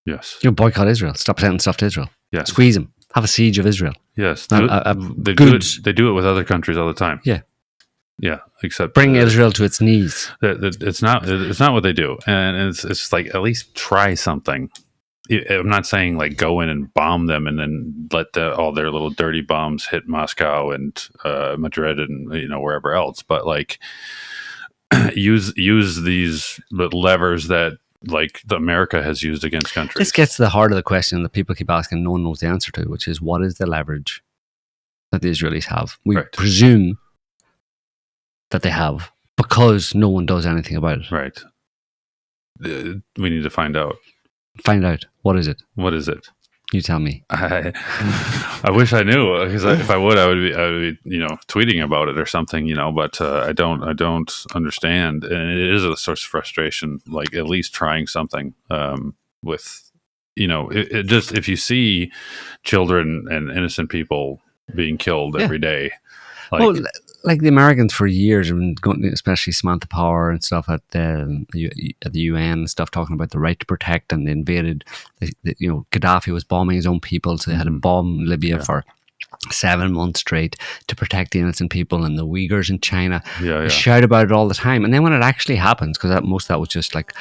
Yes. Boycott Israel. Stop sending stuff to Israel. Yes. Squeeze them. Have a siege of Israel. Yes. They do it with other countries all the time. Yeah. Yeah. Except bring Israel to its knees. It's not what they do, and it's like, at least try something. I'm not saying like go in and bomb them and then let all their little dirty bombs hit Moscow and Madrid and wherever else, but like use these levers that America has used against countries. This gets to the heart of the question that people keep asking, no one knows the answer to, which is, what is the leverage that the Israelis have? We presume that they have, because no one does anything about it. Right. We need to find out. Find out. What is it? What is it? You tell me. I wish I knew, because if I would, I would be tweeting about it or something, but I don't understand, and it is a source of frustration. Like, at least trying something with, it just, if you see children and innocent people being killed every day. Like the Americans for years have been going, especially Samantha Power and stuff at the UN and stuff, talking about the right to protect, and they invaded. Gaddafi was bombing his own people, so they had to bomb Libya for 7 months straight to protect the innocent people, and the Uyghurs in China. They shout about it all the time, and then when it actually happens, because most of that was just like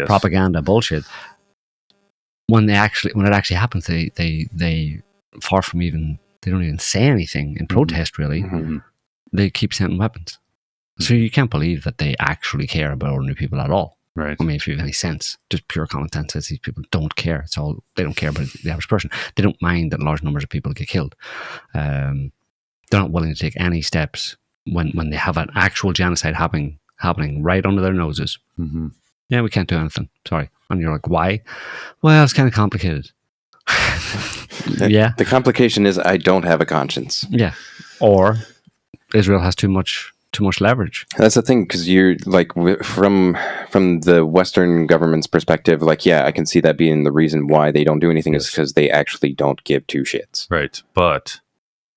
propaganda bullshit. When it actually happens, they far from even, they don't even say anything in protest, really. Mm-hmm. They keep sending weapons. So you can't believe that they actually care about ordinary people at all. Right. I mean, if you have any sense, just pure common sense says these people don't care. They don't care about the average person. They don't mind that large numbers of people get killed. They're not willing to take any steps when they have an actual genocide happening right under their noses. Mm-hmm. Yeah, we can't do anything. Sorry. And you're like, why? Well, it's kind of complicated. The complication is I don't have a conscience. Yeah. Or Israel has too much leverage. That's the thing, because you're like, from the Western government's perspective, like, I can see that being the reason why they don't do anything is because they actually don't give two shits. Right. But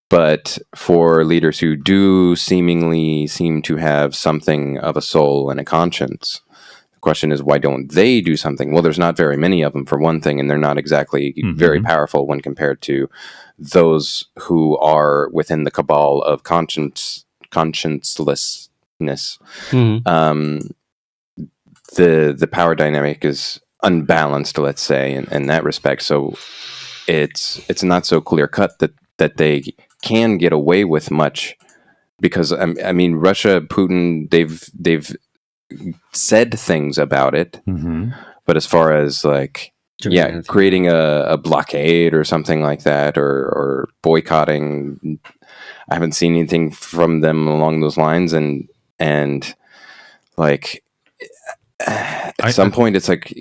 But for leaders who do seemingly seem to have something of a soul and a conscience, the question is, why don't they do something? Well, there's not very many of them, for one thing, and they're not exactly very powerful when compared to those who are within the cabal of consciencelessness. The power dynamic is unbalanced, let's say, in that respect. So it's not so clear cut that they can get away with much, because I mean, Russia, Putin, they've said things about it, but as far as like creating a blockade or something like that, or boycotting, I haven't seen anything from them along those lines, and like at some point it's like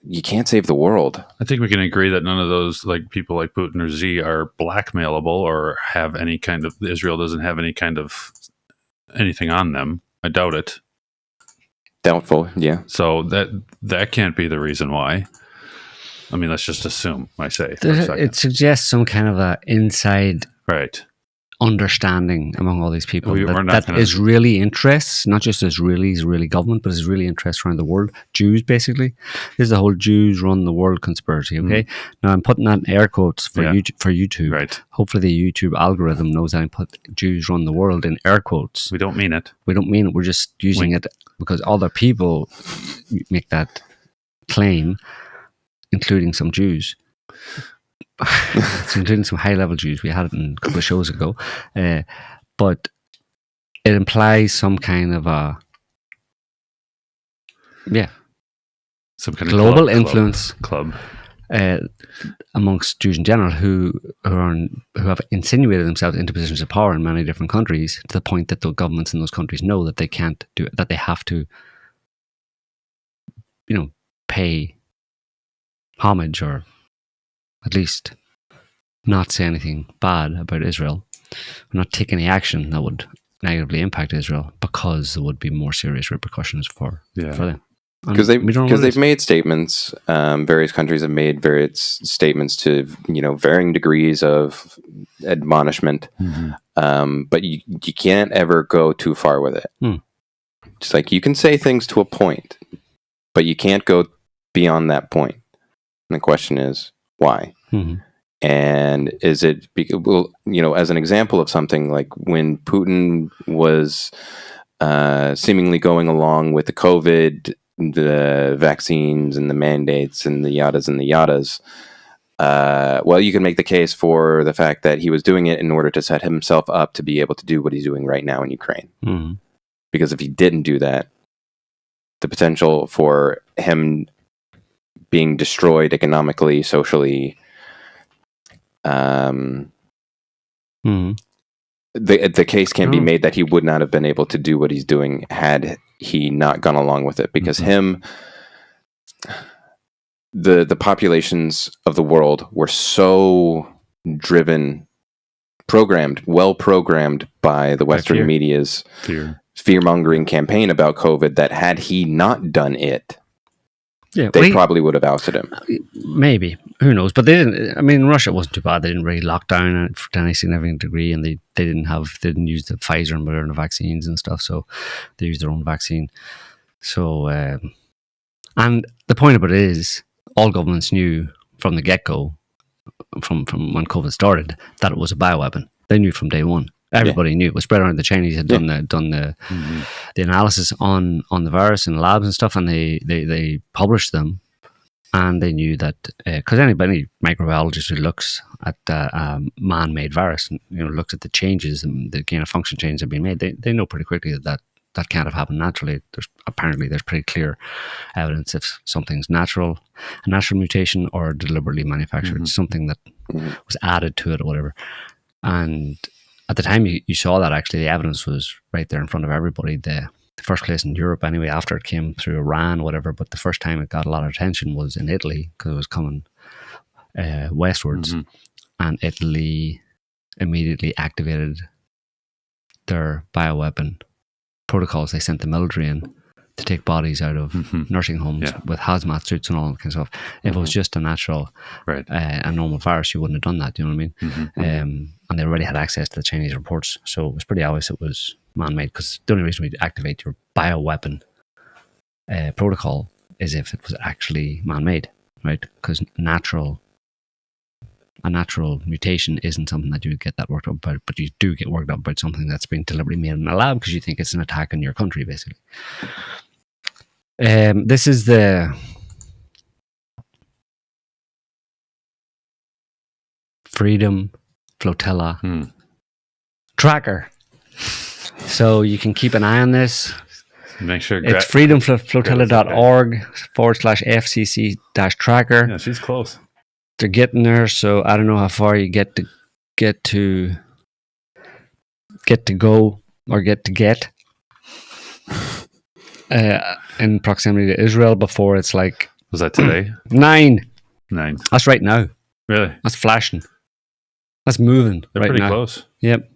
you can't save the world. I think we can agree that none of those, like people like Putin or Z, are blackmailable or have any kind of, Israel doesn't have any kind of anything on them. I doubt it. Doubtful, yeah. So that can't be the reason why. I mean, let's just assume, I say, for a second. It suggests some kind of a inside understanding among all these people that Israeli interests, not just Israeli government, but Israeli interests around the world. Jews, basically. This is the whole Jews run the world conspiracy, okay? Now, I'm putting that in air quotes for YouTube. Right. Hopefully the YouTube algorithm knows that I put Jews run the world in air quotes. We don't mean it. We don't mean it. We're just using it because other people make that claim, including some Jews. Including some high-level Jews. We had it in a couple of shows ago. But it implies some kind of a some kind global of influence club amongst Jews in general who have insinuated themselves into positions of power in many different countries, to the point that the governments in those countries know that they can't do it, that they have to, pay homage, or at least not say anything bad about Israel, not take any action that would negatively impact Israel, because there would be more serious repercussions for them. Because they've made statements. Various countries have made various statements to varying degrees of admonishment. But you can't ever go too far with it. It's like you can say things to a point, but you can't go beyond that point. And the question is, why? And is it, as an example of something, like when Putin was seemingly going along with the COVID, the vaccines and the mandates and the yadas, well, you can make the case for the fact that he was doing it in order to set himself up to be able to do what he's doing right now in Ukraine. Because if he didn't do that, the potential for him being destroyed economically, socially, the case can be made that he would not have been able to do what he's doing had he not gone along with it, because the populations of the world were so well programmed by the Western media's fear-mongering campaign about COVID, that had he not done it, they probably would have ousted him. Maybe. Who knows? But they didn't. I mean, Russia wasn't too bad. They didn't really lock down to any significant degree, and they didn't use the Pfizer and Moderna vaccines and stuff. So they used their own vaccine. So, and the point of it is, all governments knew from the get-go, from when COVID started, that it was a bioweapon. They knew from day one. Everybody knew. It was spread around. The Chinese had done the analysis on the virus in labs and stuff, and they published them, and they knew that, because any microbiologist who looks at a man-made virus and looks at the changes and the gain of function changes that have been made, they know pretty quickly that can't have happened naturally. There's pretty clear evidence if something's a natural mutation or deliberately manufactured, something that was added to it or whatever. And at the time you saw that, actually, the evidence was right there in front of everybody. The first place in Europe, anyway, after it came through Iran, whatever, but the first time it got a lot of attention was in Italy, because it was coming westwards. And Italy immediately activated their bioweapon protocols. They sent the military in to take bodies out of nursing homes with hazmat suits and all that kind of stuff. If it was just a natural, a normal virus, you wouldn't have done that. Do you know what I mean? And they already had access to the Chinese reports, so it was pretty obvious it was man-made. Because the only reason we activate your bioweapon protocol is if it was actually man-made, right? Because a natural mutation isn't something that you get that worked up about, but you do get worked up about something that's been deliberately made in a lab because you think it's an attack on your country, basically. This is the Freedom Flotilla tracker. So you can keep an eye on this. Make sure it's freedomflotilla.org/FCC-tracker. Yeah, she's close. They're getting there, so I don't know how far you get to go or get in proximity to Israel before it's like. Was that today? 9. That's right now. Really? That's flashing. That's moving. They're right pretty now. Close. Yep.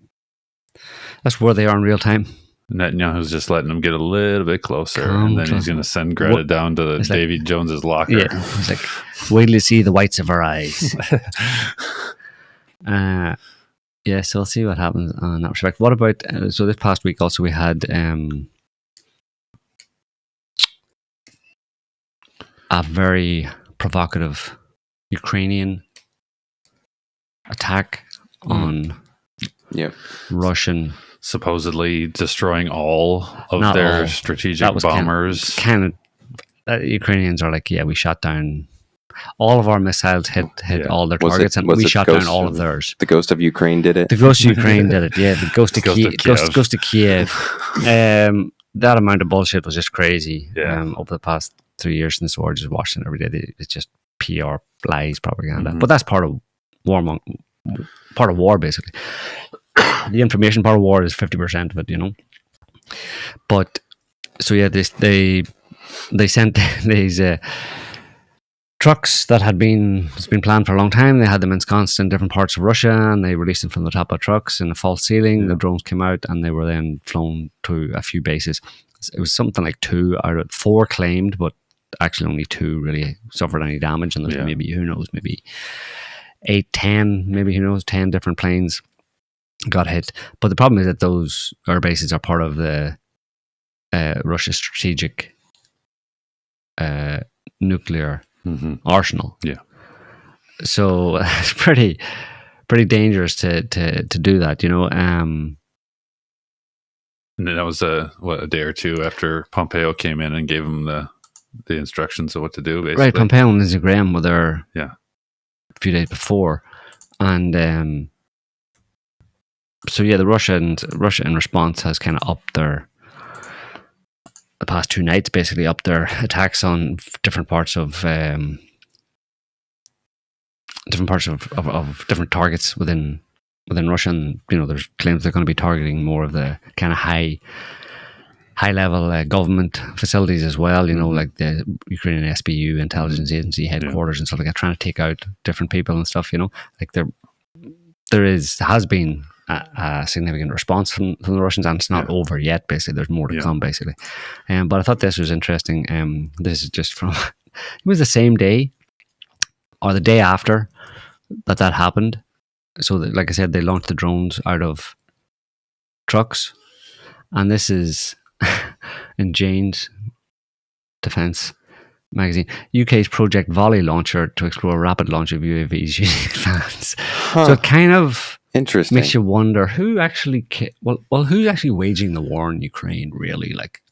That's where they are in real time. Netanyahu's just letting them get a little bit closer, and then he's going to send Greta down to Davy Jones's locker. Yeah, it's like, wait till you see the whites of her eyes. Yeah, so we'll see what happens in that respect. What about, so this past week also we had a very provocative Ukrainian attack on Russian, supposedly destroying all of their strategic bombers. Ukrainians are like, yeah, we shot down all of our missiles, hit all their targets, and we shot down all of theirs. The Ghost of Ukraine did it? The Ghost of Ukraine did it, yeah. The Ghost of Kiev. That amount of bullshit was just crazy over the past 3 years since the war. Just watching it every day. It's just PR, lies, propaganda. But that's part of war, basically. The information part of war is 50% of it, you know. But so yeah, they sent these trucks that it's been planned for a long time. They had them ensconced in different parts of Russia, and they released them from the top of trucks in a false ceiling. The drones came out, and they were then flown to a few bases. It was something like 2 out of 4 claimed, but actually only 2 really suffered any damage, and there's maybe 8, 10, maybe 10 different planes got hit. But the problem is that those air bases are part of the Russia's strategic nuclear arsenal. Yeah. So it's pretty dangerous to do that, you know. And then that was a day or two after Pompeo came in and gave him the instructions of what to do, basically. Right, Pompeo and Lindsey Graham were there a few days before. And so yeah, Russia in response has kind of upped the past 2 nights, basically upped their attacks on different parts of different targets within Russia. And, you know, there's claims they're going to be targeting more of the kind of high level government facilities as well, you know, like the Ukrainian SBU, intelligence agency headquarters and stuff like that, trying to take out different people and stuff, you know. Like there has been a significant response from the Russians, and it's not over yet, basically. There's more to come, basically. But I thought this was interesting. This is just from, it was the same day or the day after that happened. So like I said, they launched the drones out of trucks, and this is in Jane's Defence magazine. UK's Project Volley launcher to explore rapid launch of UAVs using fans. So it kind of interesting makes you wonder who's actually waging the war in Ukraine, really, like,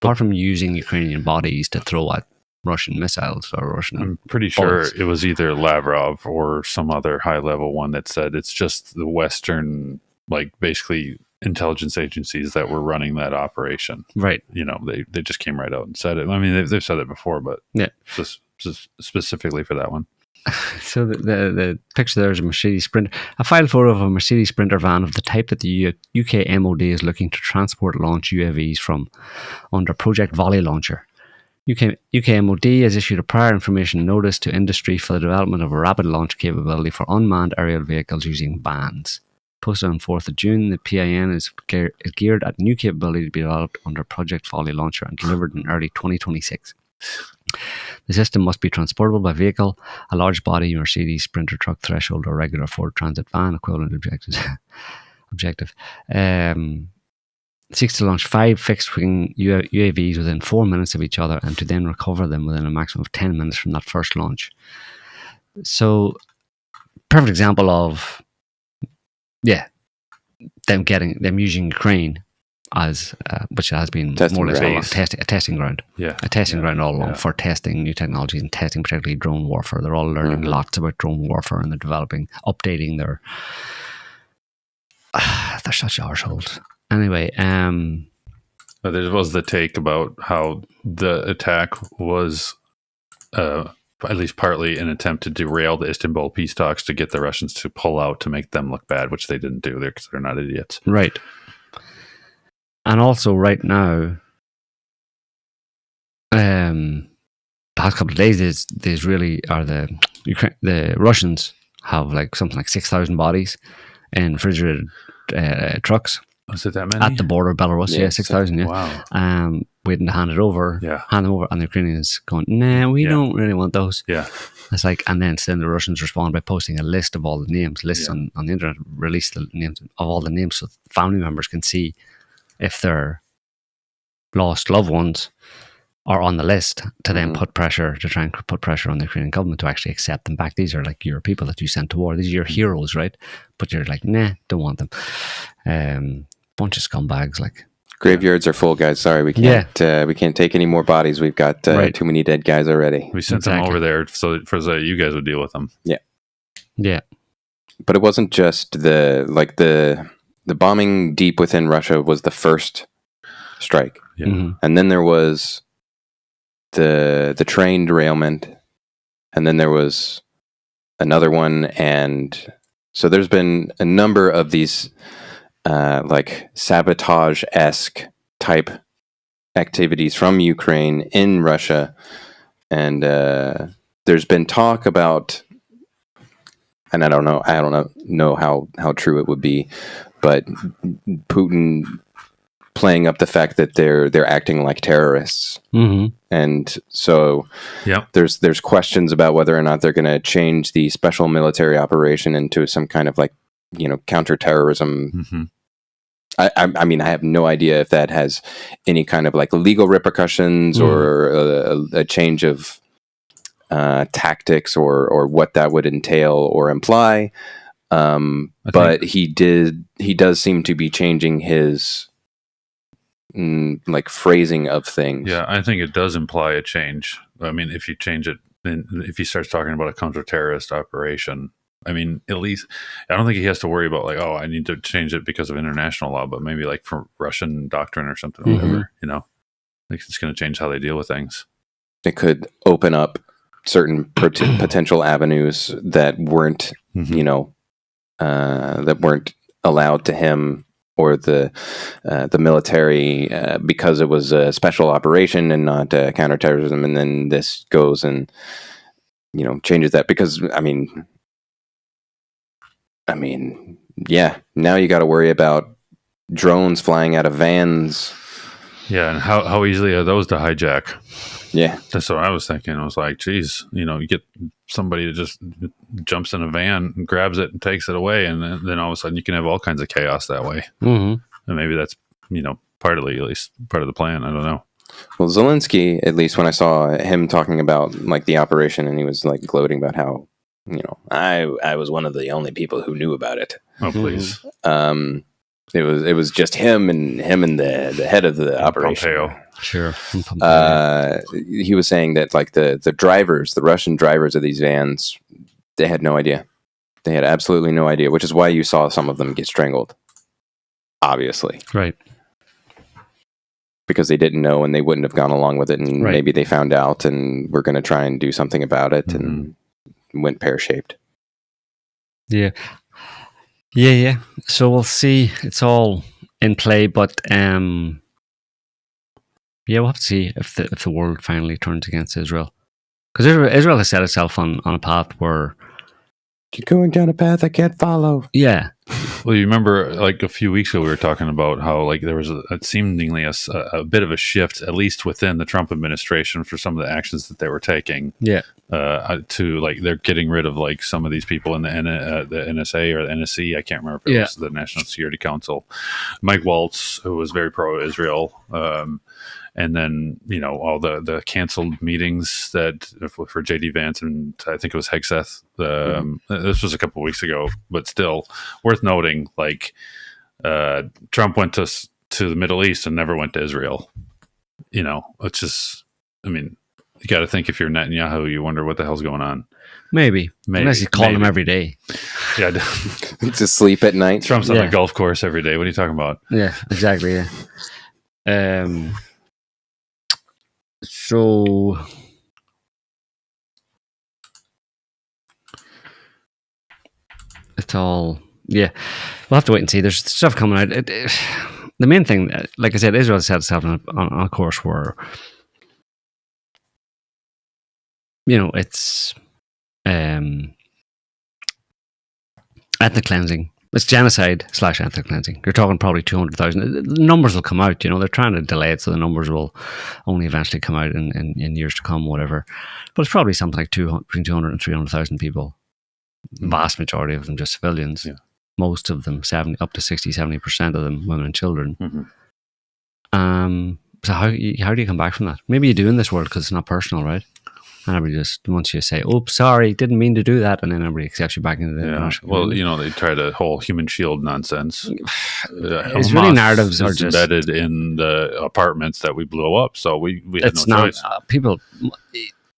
apart from using Ukrainian bodies to throw at Russian missiles or Russian I'm pretty bullets. Sure it was either Lavrov or some other high level one that said it's just the Western, like, basically intelligence agencies that were running that operation. Right. You know, they just came right out and said it. I mean, they've said it before, but just specifically for that one. So the picture there is a Mercedes Sprinter, a file photo of a Mercedes Sprinter van of the type that the UK MOD is looking to transport launch UAVs from under Project Volley launcher. UK MOD has issued a prior information notice to industry for the development of a rapid launch capability for unmanned aerial vehicles using vans. Posted on 4th of June, the PIN is geared at new capability to be developed under Project Folly launcher and delivered in early 2026. The system must be transportable by vehicle, a large body Mercedes Sprinter truck, threshold, or regular Ford Transit van equivalent objective. Seeks to launch 5 fixed-wing UAVs within 4 minutes of each other and to then recover them within a maximum of 10 minutes from that first launch. So, perfect example of, them using Ukraine as, which has been Testing more or less all along, ground. a testing ground. Yeah. A testing ground all along for testing new technologies and testing particularly drone warfare. They're all learning lots about drone warfare and they're developing, updating their... they're such arseholes. Anyway, There was the take about how the attack was at least partly an attempt to derail the Istanbul peace talks to get the Russians to pull out to make them look bad, which they didn't do there because they're not idiots. right. And also right now, past couple of days, there's really are the Russians have like something like 6,000 bodies in refrigerated trucks Was it that many? at the border of Belarus. Yeah, 6,000. Yeah. Wow. Waiting to hand it over. Yeah. Hand them over, and the Ukrainians going, "Nah, we don't really want those." Yeah. It's like, and then the Russians respond by posting a list of all the names, lists on the internet, release the names of all the names so family members can see if their lost loved ones are on the list to then put pressure, to try and put pressure on the Ukrainian government to actually accept them back. These are like your people that you sent to war. These are your heroes, right? But you're like, nah, don't want them. Bunch of scumbags, like. Graveyards are full, guys. Sorry, we can't take any more bodies. We've got too many dead guys already. We sent them over there so you guys would deal with them. Yeah. But it wasn't just the bombing deep within Russia was the first strike. Yeah. Mm-hmm. And then there was the train derailment, and then there was another one, and so there's been a number of these like sabotage-esque type activities from Ukraine in Russia, and there's been talk about, and I don't know how true it would be, but Putin playing up the fact that they're acting like terrorists. Mm-hmm. And so there's questions about whether or not they're going to change the special military operation into some kind of like, counterterrorism. Mm-hmm. I mean, I have no idea if that has any kind of like legal repercussions or a change of tactics or what that would entail or imply. But he does seem to be changing his like phrasing of things. Yeah, I think it does imply a change. I mean, if you change it, if he starts talking about a counter-terrorist operation, I mean, at least I don't think he has to worry about like, oh, I need to change it because of international law, but maybe like for Russian doctrine or something, or whatever, like it's going to change how they deal with things. It could open up certain potential avenues that weren't, that weren't allowed to him or the military because it was a special operation and not counterterrorism. And then this goes and changes that because I mean, yeah. Now you got to worry about drones flying out of vans. Yeah, and how easily are those to hijack? Yeah, that's what I was thinking. I was like, geez, you get somebody that just jumps in a van and grabs it and takes it away, and then all of a sudden you can have all kinds of chaos that way. Mm-hmm. And maybe that's partly, at least part of the plan. I don't know. Well, Zelensky, at least when I saw him talking about like the operation, and he was like gloating about how I was one of the only people who knew about it. Oh, please. It was just him and the head of the operation. Pompeo. Sure. He was saying that like the drivers, the Russian drivers of these vans, they had no idea. They had absolutely no idea, which is why you saw some of them get strangled. Obviously. Right. Because they didn't know and they wouldn't have gone along with it, and maybe they found out and were going to try and do something about it and went pear-shaped. Yeah. So we'll see. It's all in play, but we'll have to see if the world finally turns against Israel, because Israel has set itself on a path where you're going down a path I can't follow. Yeah, Well, you remember like a few weeks ago, we were talking about how like there was seemingly a bit of a shift, at least within the Trump administration, for some of the actions that they were taking. Yeah. To like they're getting rid of like some of these people in the NSA or the NSC. I can't remember if it was the National Security Council. Mike Waltz, who was very pro-Israel. And then, all the canceled meetings that for JD Vance and I think it was Hegseth. This was a couple of weeks ago, but still worth noting. Like Trump went to the Middle East and never went to Israel. It's just, I mean, you got to think if you're Netanyahu, you wonder what the hell's going on. Maybe. Unless he's calling him every day. Yeah, to sleep at night. Trump's on the golf course every day. What are you talking about? Yeah, exactly. Yeah. So it's all, we'll have to wait and see. There's stuff coming out. The main thing, like I said, Israel set itself on a course where, it's ethnic cleansing. It's genocide / ethnic cleansing. You're talking probably 200,000. The numbers will come out. They're trying to delay it, so the numbers will only eventually come out in years to come, whatever. But it's probably something like between 200 and 300,000 people. The vast majority of them just civilians. Yeah. Most of them, up to 60-70% of them, women and children. Mm-hmm. So how do you come back from that? Maybe you do in this world because it's not personal, right? And everybody just, once you say, "Oops, sorry, didn't mean to do that," and then everybody accepts you back into the national community. Well, they tried a whole human shield nonsense. Israeli narratives are just embedded in the apartments that we blew up, so we had no choice. People,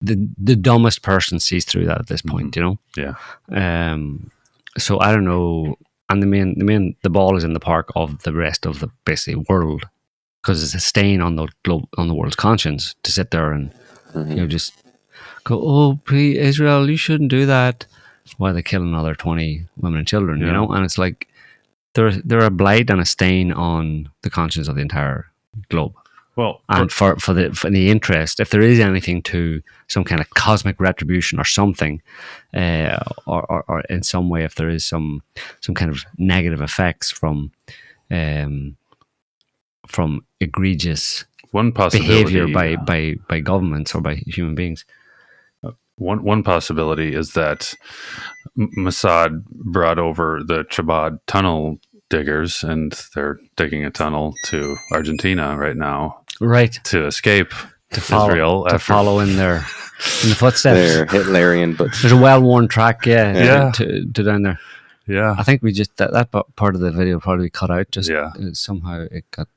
the dumbest person sees through that at this point, Yeah. So I don't know, and the ball is in the park of the rest of the basically world, because it's a stain on the world's conscience to sit there and just go, "Oh, Israel, you shouldn't do that," while they kill another 20 women and children, and it's like they're a blight and a stain on the conscience of the entire globe. Well, and for the interest, if there is anything to some kind of cosmic retribution or something, or in some way, if there is some kind of negative effects from egregious behavior by governments or by human beings. One possibility is that Mossad brought over the Chabad tunnel diggers, and they're digging a tunnel to Argentina right now, right, to escape Israel, to follow in the footsteps. They're Hitlerian, but there's a well-worn track, to down there. Yeah, I think we just that part of the video probably cut out. Somehow it got.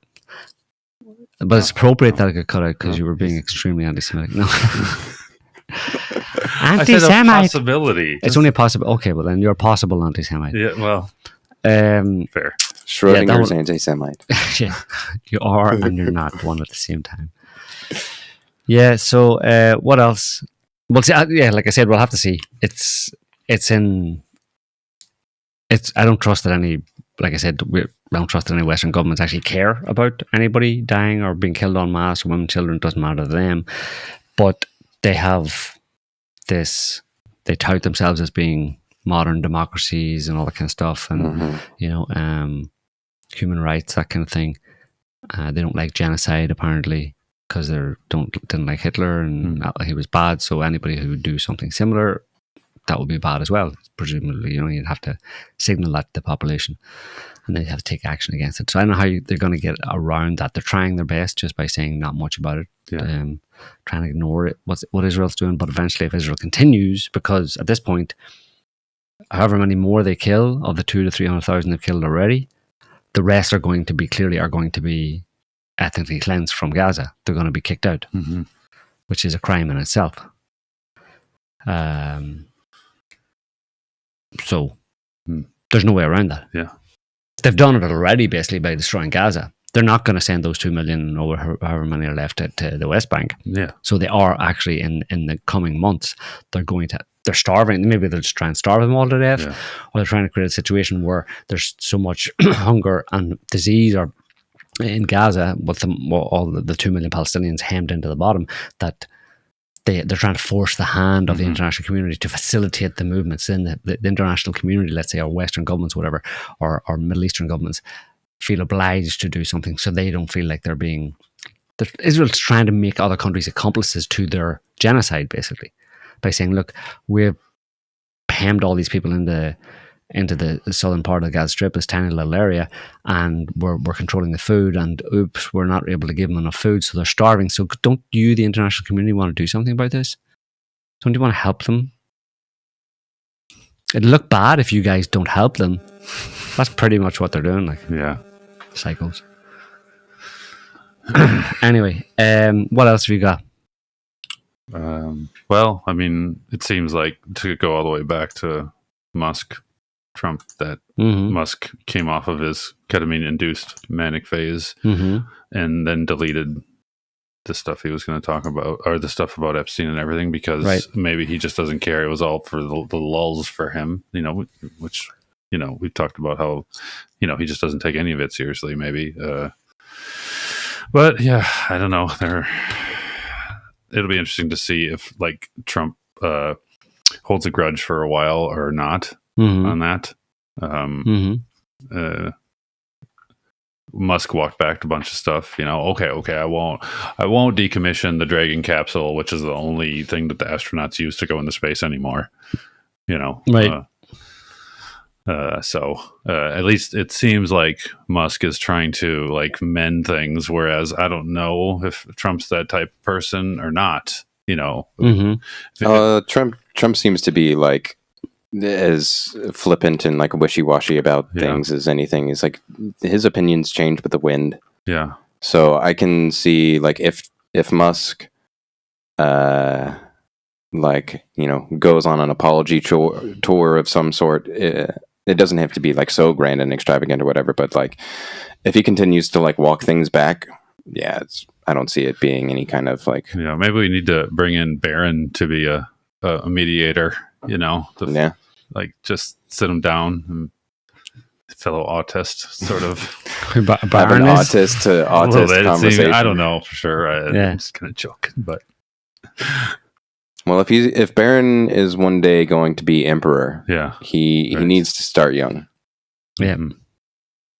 But it's appropriate that it got cut out because you were being extremely anti-Semitic. No. Anti-Semite. Possibility. It's only a possible. Okay, well then you're a possible anti-Semite. Yeah, well, fair. Schrodinger's anti-Semite. Yeah, you are and you're not one at the same time. Yeah. So what else? Well, see, like I said, we'll have to see. I don't trust that any. Like I said, I don't trust that any Western governments actually care about anybody dying or being killed en masse, or women, children. It doesn't matter to them. But they have this. They tout themselves as being modern democracies and all that kind of stuff, and human rights, that kind of thing. They don't like genocide apparently because they didn't like Hitler and he was bad. So anybody who would do something similar, that would be bad as well. Presumably, you'd have to signal that to the population, and they'd have to take action against it. So I don't know how they're going to get around that. They're trying their best just by saying not much about it, trying to ignore it, what Israel's doing. But eventually, if Israel continues, because at this point, however many more they kill of the 200,000 to 300,000 they've killed already, the rest are going to be ethnically cleansed from Gaza. They're going to be kicked out, which is a crime in itself. So there's no way around that. Yeah, they've done it already, basically by destroying Gaza. They're not going to send those 2 million or however many are left to the West Bank. Yeah. So they are actually in the coming months. They're starving. Maybe they'll just try and starve them all to death, or they're trying to create a situation where there's so much hunger and disease or in Gaza with all the 2 million Palestinians hemmed into the bottom that they're trying to force the hand of the Mhm. international community to facilitate the movements. Then the international community, let's say, or Western governments, whatever, or Middle Eastern governments, feel obliged to do something so they don't feel like they're being. Israel's trying to make other countries accomplices to their genocide, basically, by saying, "Look, we've hemmed all these people into the southern part of the Gaza Strip, this tiny little area, and we're controlling the food, and oops, we're not able to give them enough food, so they're starving. So don't you, the international community, want to do something about this? Don't you want to help them? It'd look bad if you guys don't help them." That's pretty much what they're doing, like Yeah. psychos. Anyway, what else have you got? Well, I mean, it seems like to go all the way back to Musk-Trump, that Mm-hmm. Musk came off of his ketamine-induced manic phase Mm-hmm. and then deleted the stuff he was going to talk about, or the stuff about Epstein and everything, because Right. maybe he just doesn't care. It was all for the lulls for him, which, we've talked about how, he just doesn't take any of it seriously, maybe. But yeah, I don't know. It'll be interesting to see if like Trump holds a grudge for a while or not Mm-hmm. on that. Mm-hmm. Musk walked back to a bunch of stuff. Okay, I won't decommission the Dragon capsule, which is the only thing that the astronauts use to go into space anymore. Right. So at least it seems like Musk is trying to like mend things, whereas I don't know if Trump's that type of person or not. Mm-hmm. Trump seems to be like as flippant and like wishy-washy about Yeah. things as anything. Is like his opinions change with the wind. Yeah. So I can see like if Musk, goes on an apology tour of some sort. It doesn't have to be like so grand and extravagant or whatever, but like if he continues to like walk things back, yeah, I don't see it being any kind of like Yeah, maybe we need to bring in Barron to be a mediator. yeah. Like just sit him down, and fellow autist sort of. Have an autist to A little autist bit, it seems. conversation. I don't know for sure. Yeah. I'm just kind of joking, but Well, if Barron is one day going to be emperor, yeah, he Right. needs to start young. Yeah. Mhm.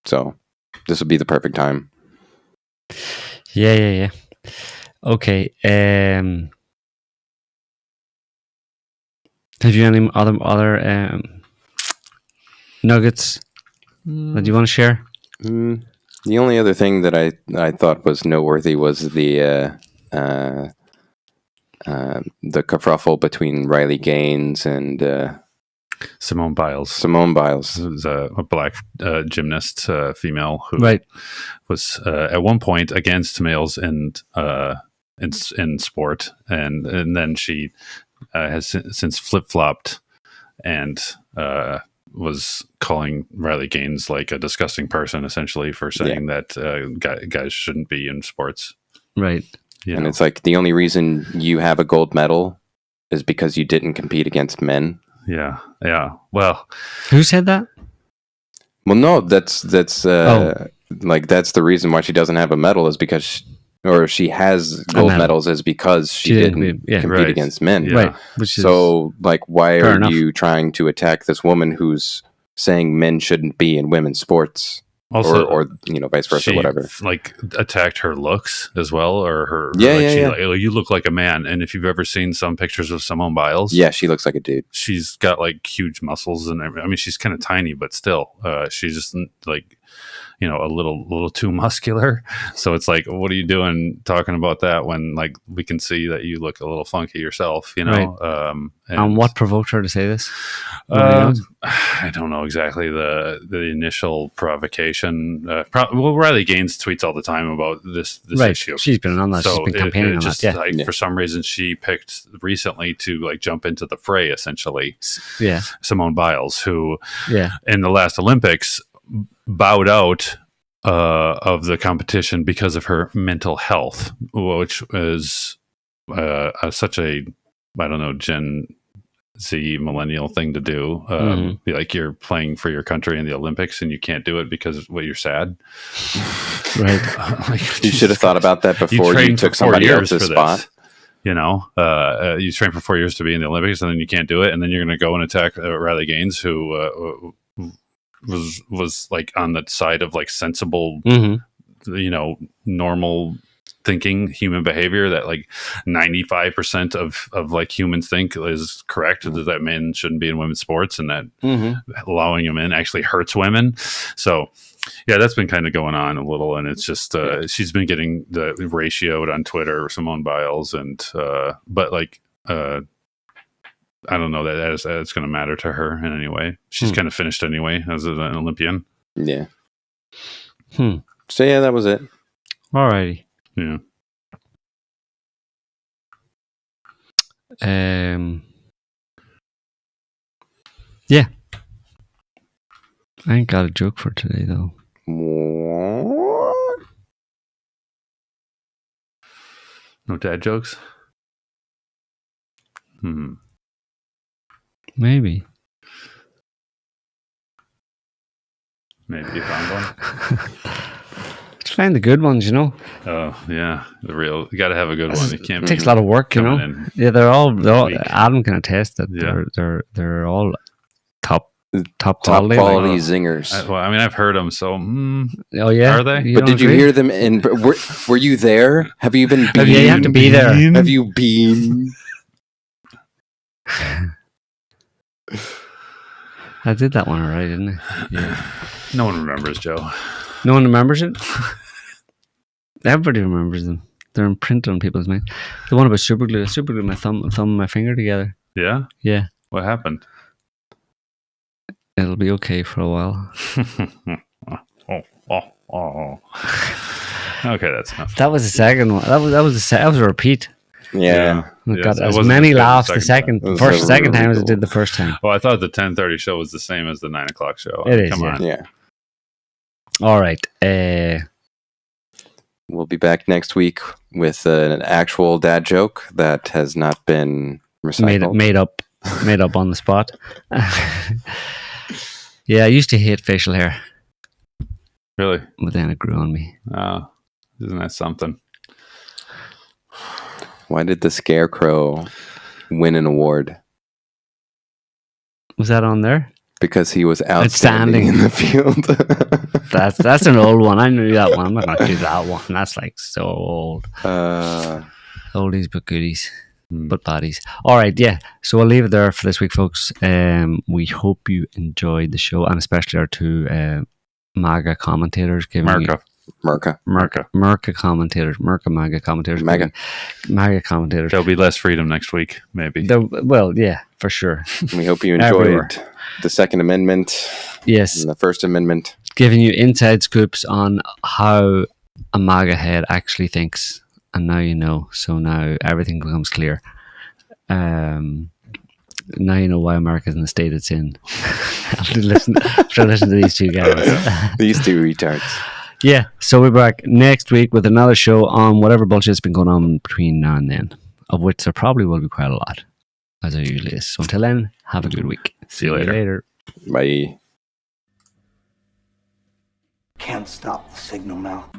So this would be the perfect time. Yeah. Okay. Have you any other nuggets that you want to share? The only other thing that I thought was noteworthy was the kerfuffle between Riley Gaines and Simone Biles. Simone Biles. This was a black gymnast, female, who Right. was at one point against males in sport, and then she has since flip flopped and was calling Riley Gaines like a disgusting person, essentially, for saying that guys shouldn't be in sports. Right. And it's like the only reason you have a gold medal is because you didn't compete against men. Yeah. Well, Who said that? Well, no, that's like that's the reason why she doesn't have a medal is because she has gold medal. medals is because she didn't compete right. against men. Yeah. Right. Which is So, like, why Fair are enough. you trying to attack this woman who's saying men shouldn't be in women's sports, also, or vice versa, she, whatever? like, attacked her looks as well, or her. Yeah, like, yeah. Like, you look like a man, and if you've ever seen some pictures of Simone Biles, Yeah, she looks like a dude. she's got like huge muscles, and I mean, she's kind of tiny, but still, she's just like, a little too muscular. So it's like, what are you doing talking about that when like we can see that you look a little funky yourself, Right. And what provoked her to say this? I don't know exactly the initial provocation. Riley Gaines tweets all the time about this Right. issue. She's been on that. She's been campaigning on just that. Yeah. like for some reason she picked recently to like jump into the fray. Essentially, Yeah. Simone Biles, who Yeah. in the last Olympics bowed out of the competition because of her mental health, which is such a, I don't know, Gen Z millennial thing to do. Be like, you're playing for your country in the Olympics and you can't do it because you're sad. Right. Like, You should have thought about that before you trained took for 4 somebody years else's for spot. this. You know, you train for 4 years to be in the Olympics, and then you can't do it, and then you're going to go and attack Riley Gaines, who was like on the side of like sensible, you know, normal thinking human behavior that like 95% of like humans think is correct, that men shouldn't be in women's sports, and that allowing them in actually hurts women. So yeah, that's been kind of going on a little, and it's just she's been getting the ratioed on Twitter, Simone Biles, and but like I don't know that it's going to matter to her in any way. She's kind of finished anyway as an Olympian. Yeah. So yeah, that was it. Alrighty. Yeah. Yeah. I ain't got a joke for today though. What? No dad jokes? Maybe. Maybe you found one. Just find the good ones, you know. Oh yeah, the real. You got to have a good one. You can't. It takes a lot of work, you know. Yeah, they're all weak. Adam can attest that Yeah. they're all top Top quality. quality zingers. I mean, I've heard them. So, Oh yeah, Are they? You But don't did you agree? hear them in? Were you there? Have you been? Yeah, you have to be there. Have you been? I did that one already, didn't I? yeah. No one remembers, Joe. No one remembers it. Everybody remembers them. They're imprinted on people's minds. The one about superglue. I superglued my thumb and my finger together. Yeah. Yeah, What happened? it'll be okay for a while. Oh. Okay, that's enough. That was the second one. That was a repeat. Yeah. I Yes, got it as wasn't many as good laughs the the second second, time. It was second time really as it cool. did the first time. Well, I thought the 10:30 show was the same as the 9 o'clock show. It is, Come yeah. on. Yeah. All right. We'll be back next week with an actual dad joke that has not been recycled. Made up on the spot. Yeah, I used to hate facial hair, Really? but then it grew on me. Oh, isn't that something? Why did the Scarecrow win an award? Was that on there? Because he was outstanding in the field. That's an old one. I knew that one. I'm not gonna do that one. That's like so old. Oldies but goodies. But baddies. All right, yeah. So we'll leave it there for this week, folks. We hope you enjoyed the show, and especially our two MAGA commentators giving Merca. MAGA commentators. MAGA commentators. There'll be less freedom next week, maybe. Well, yeah, for sure. We hope you enjoyed Everywhere. the Second Amendment Yes, and the First Amendment. giving you inside scoops on how a MAGA head actually thinks, and now you know. So now everything becomes clear. Now you know why America's in the state it's in. After listen to these two guys. These two retards. Yeah, so we're back next week with another show on whatever bullshit's been going on between now and then, of which there probably will be quite a lot, as there usually is. So until then, have a good week. See you later. Bye. Can't stop the signal now.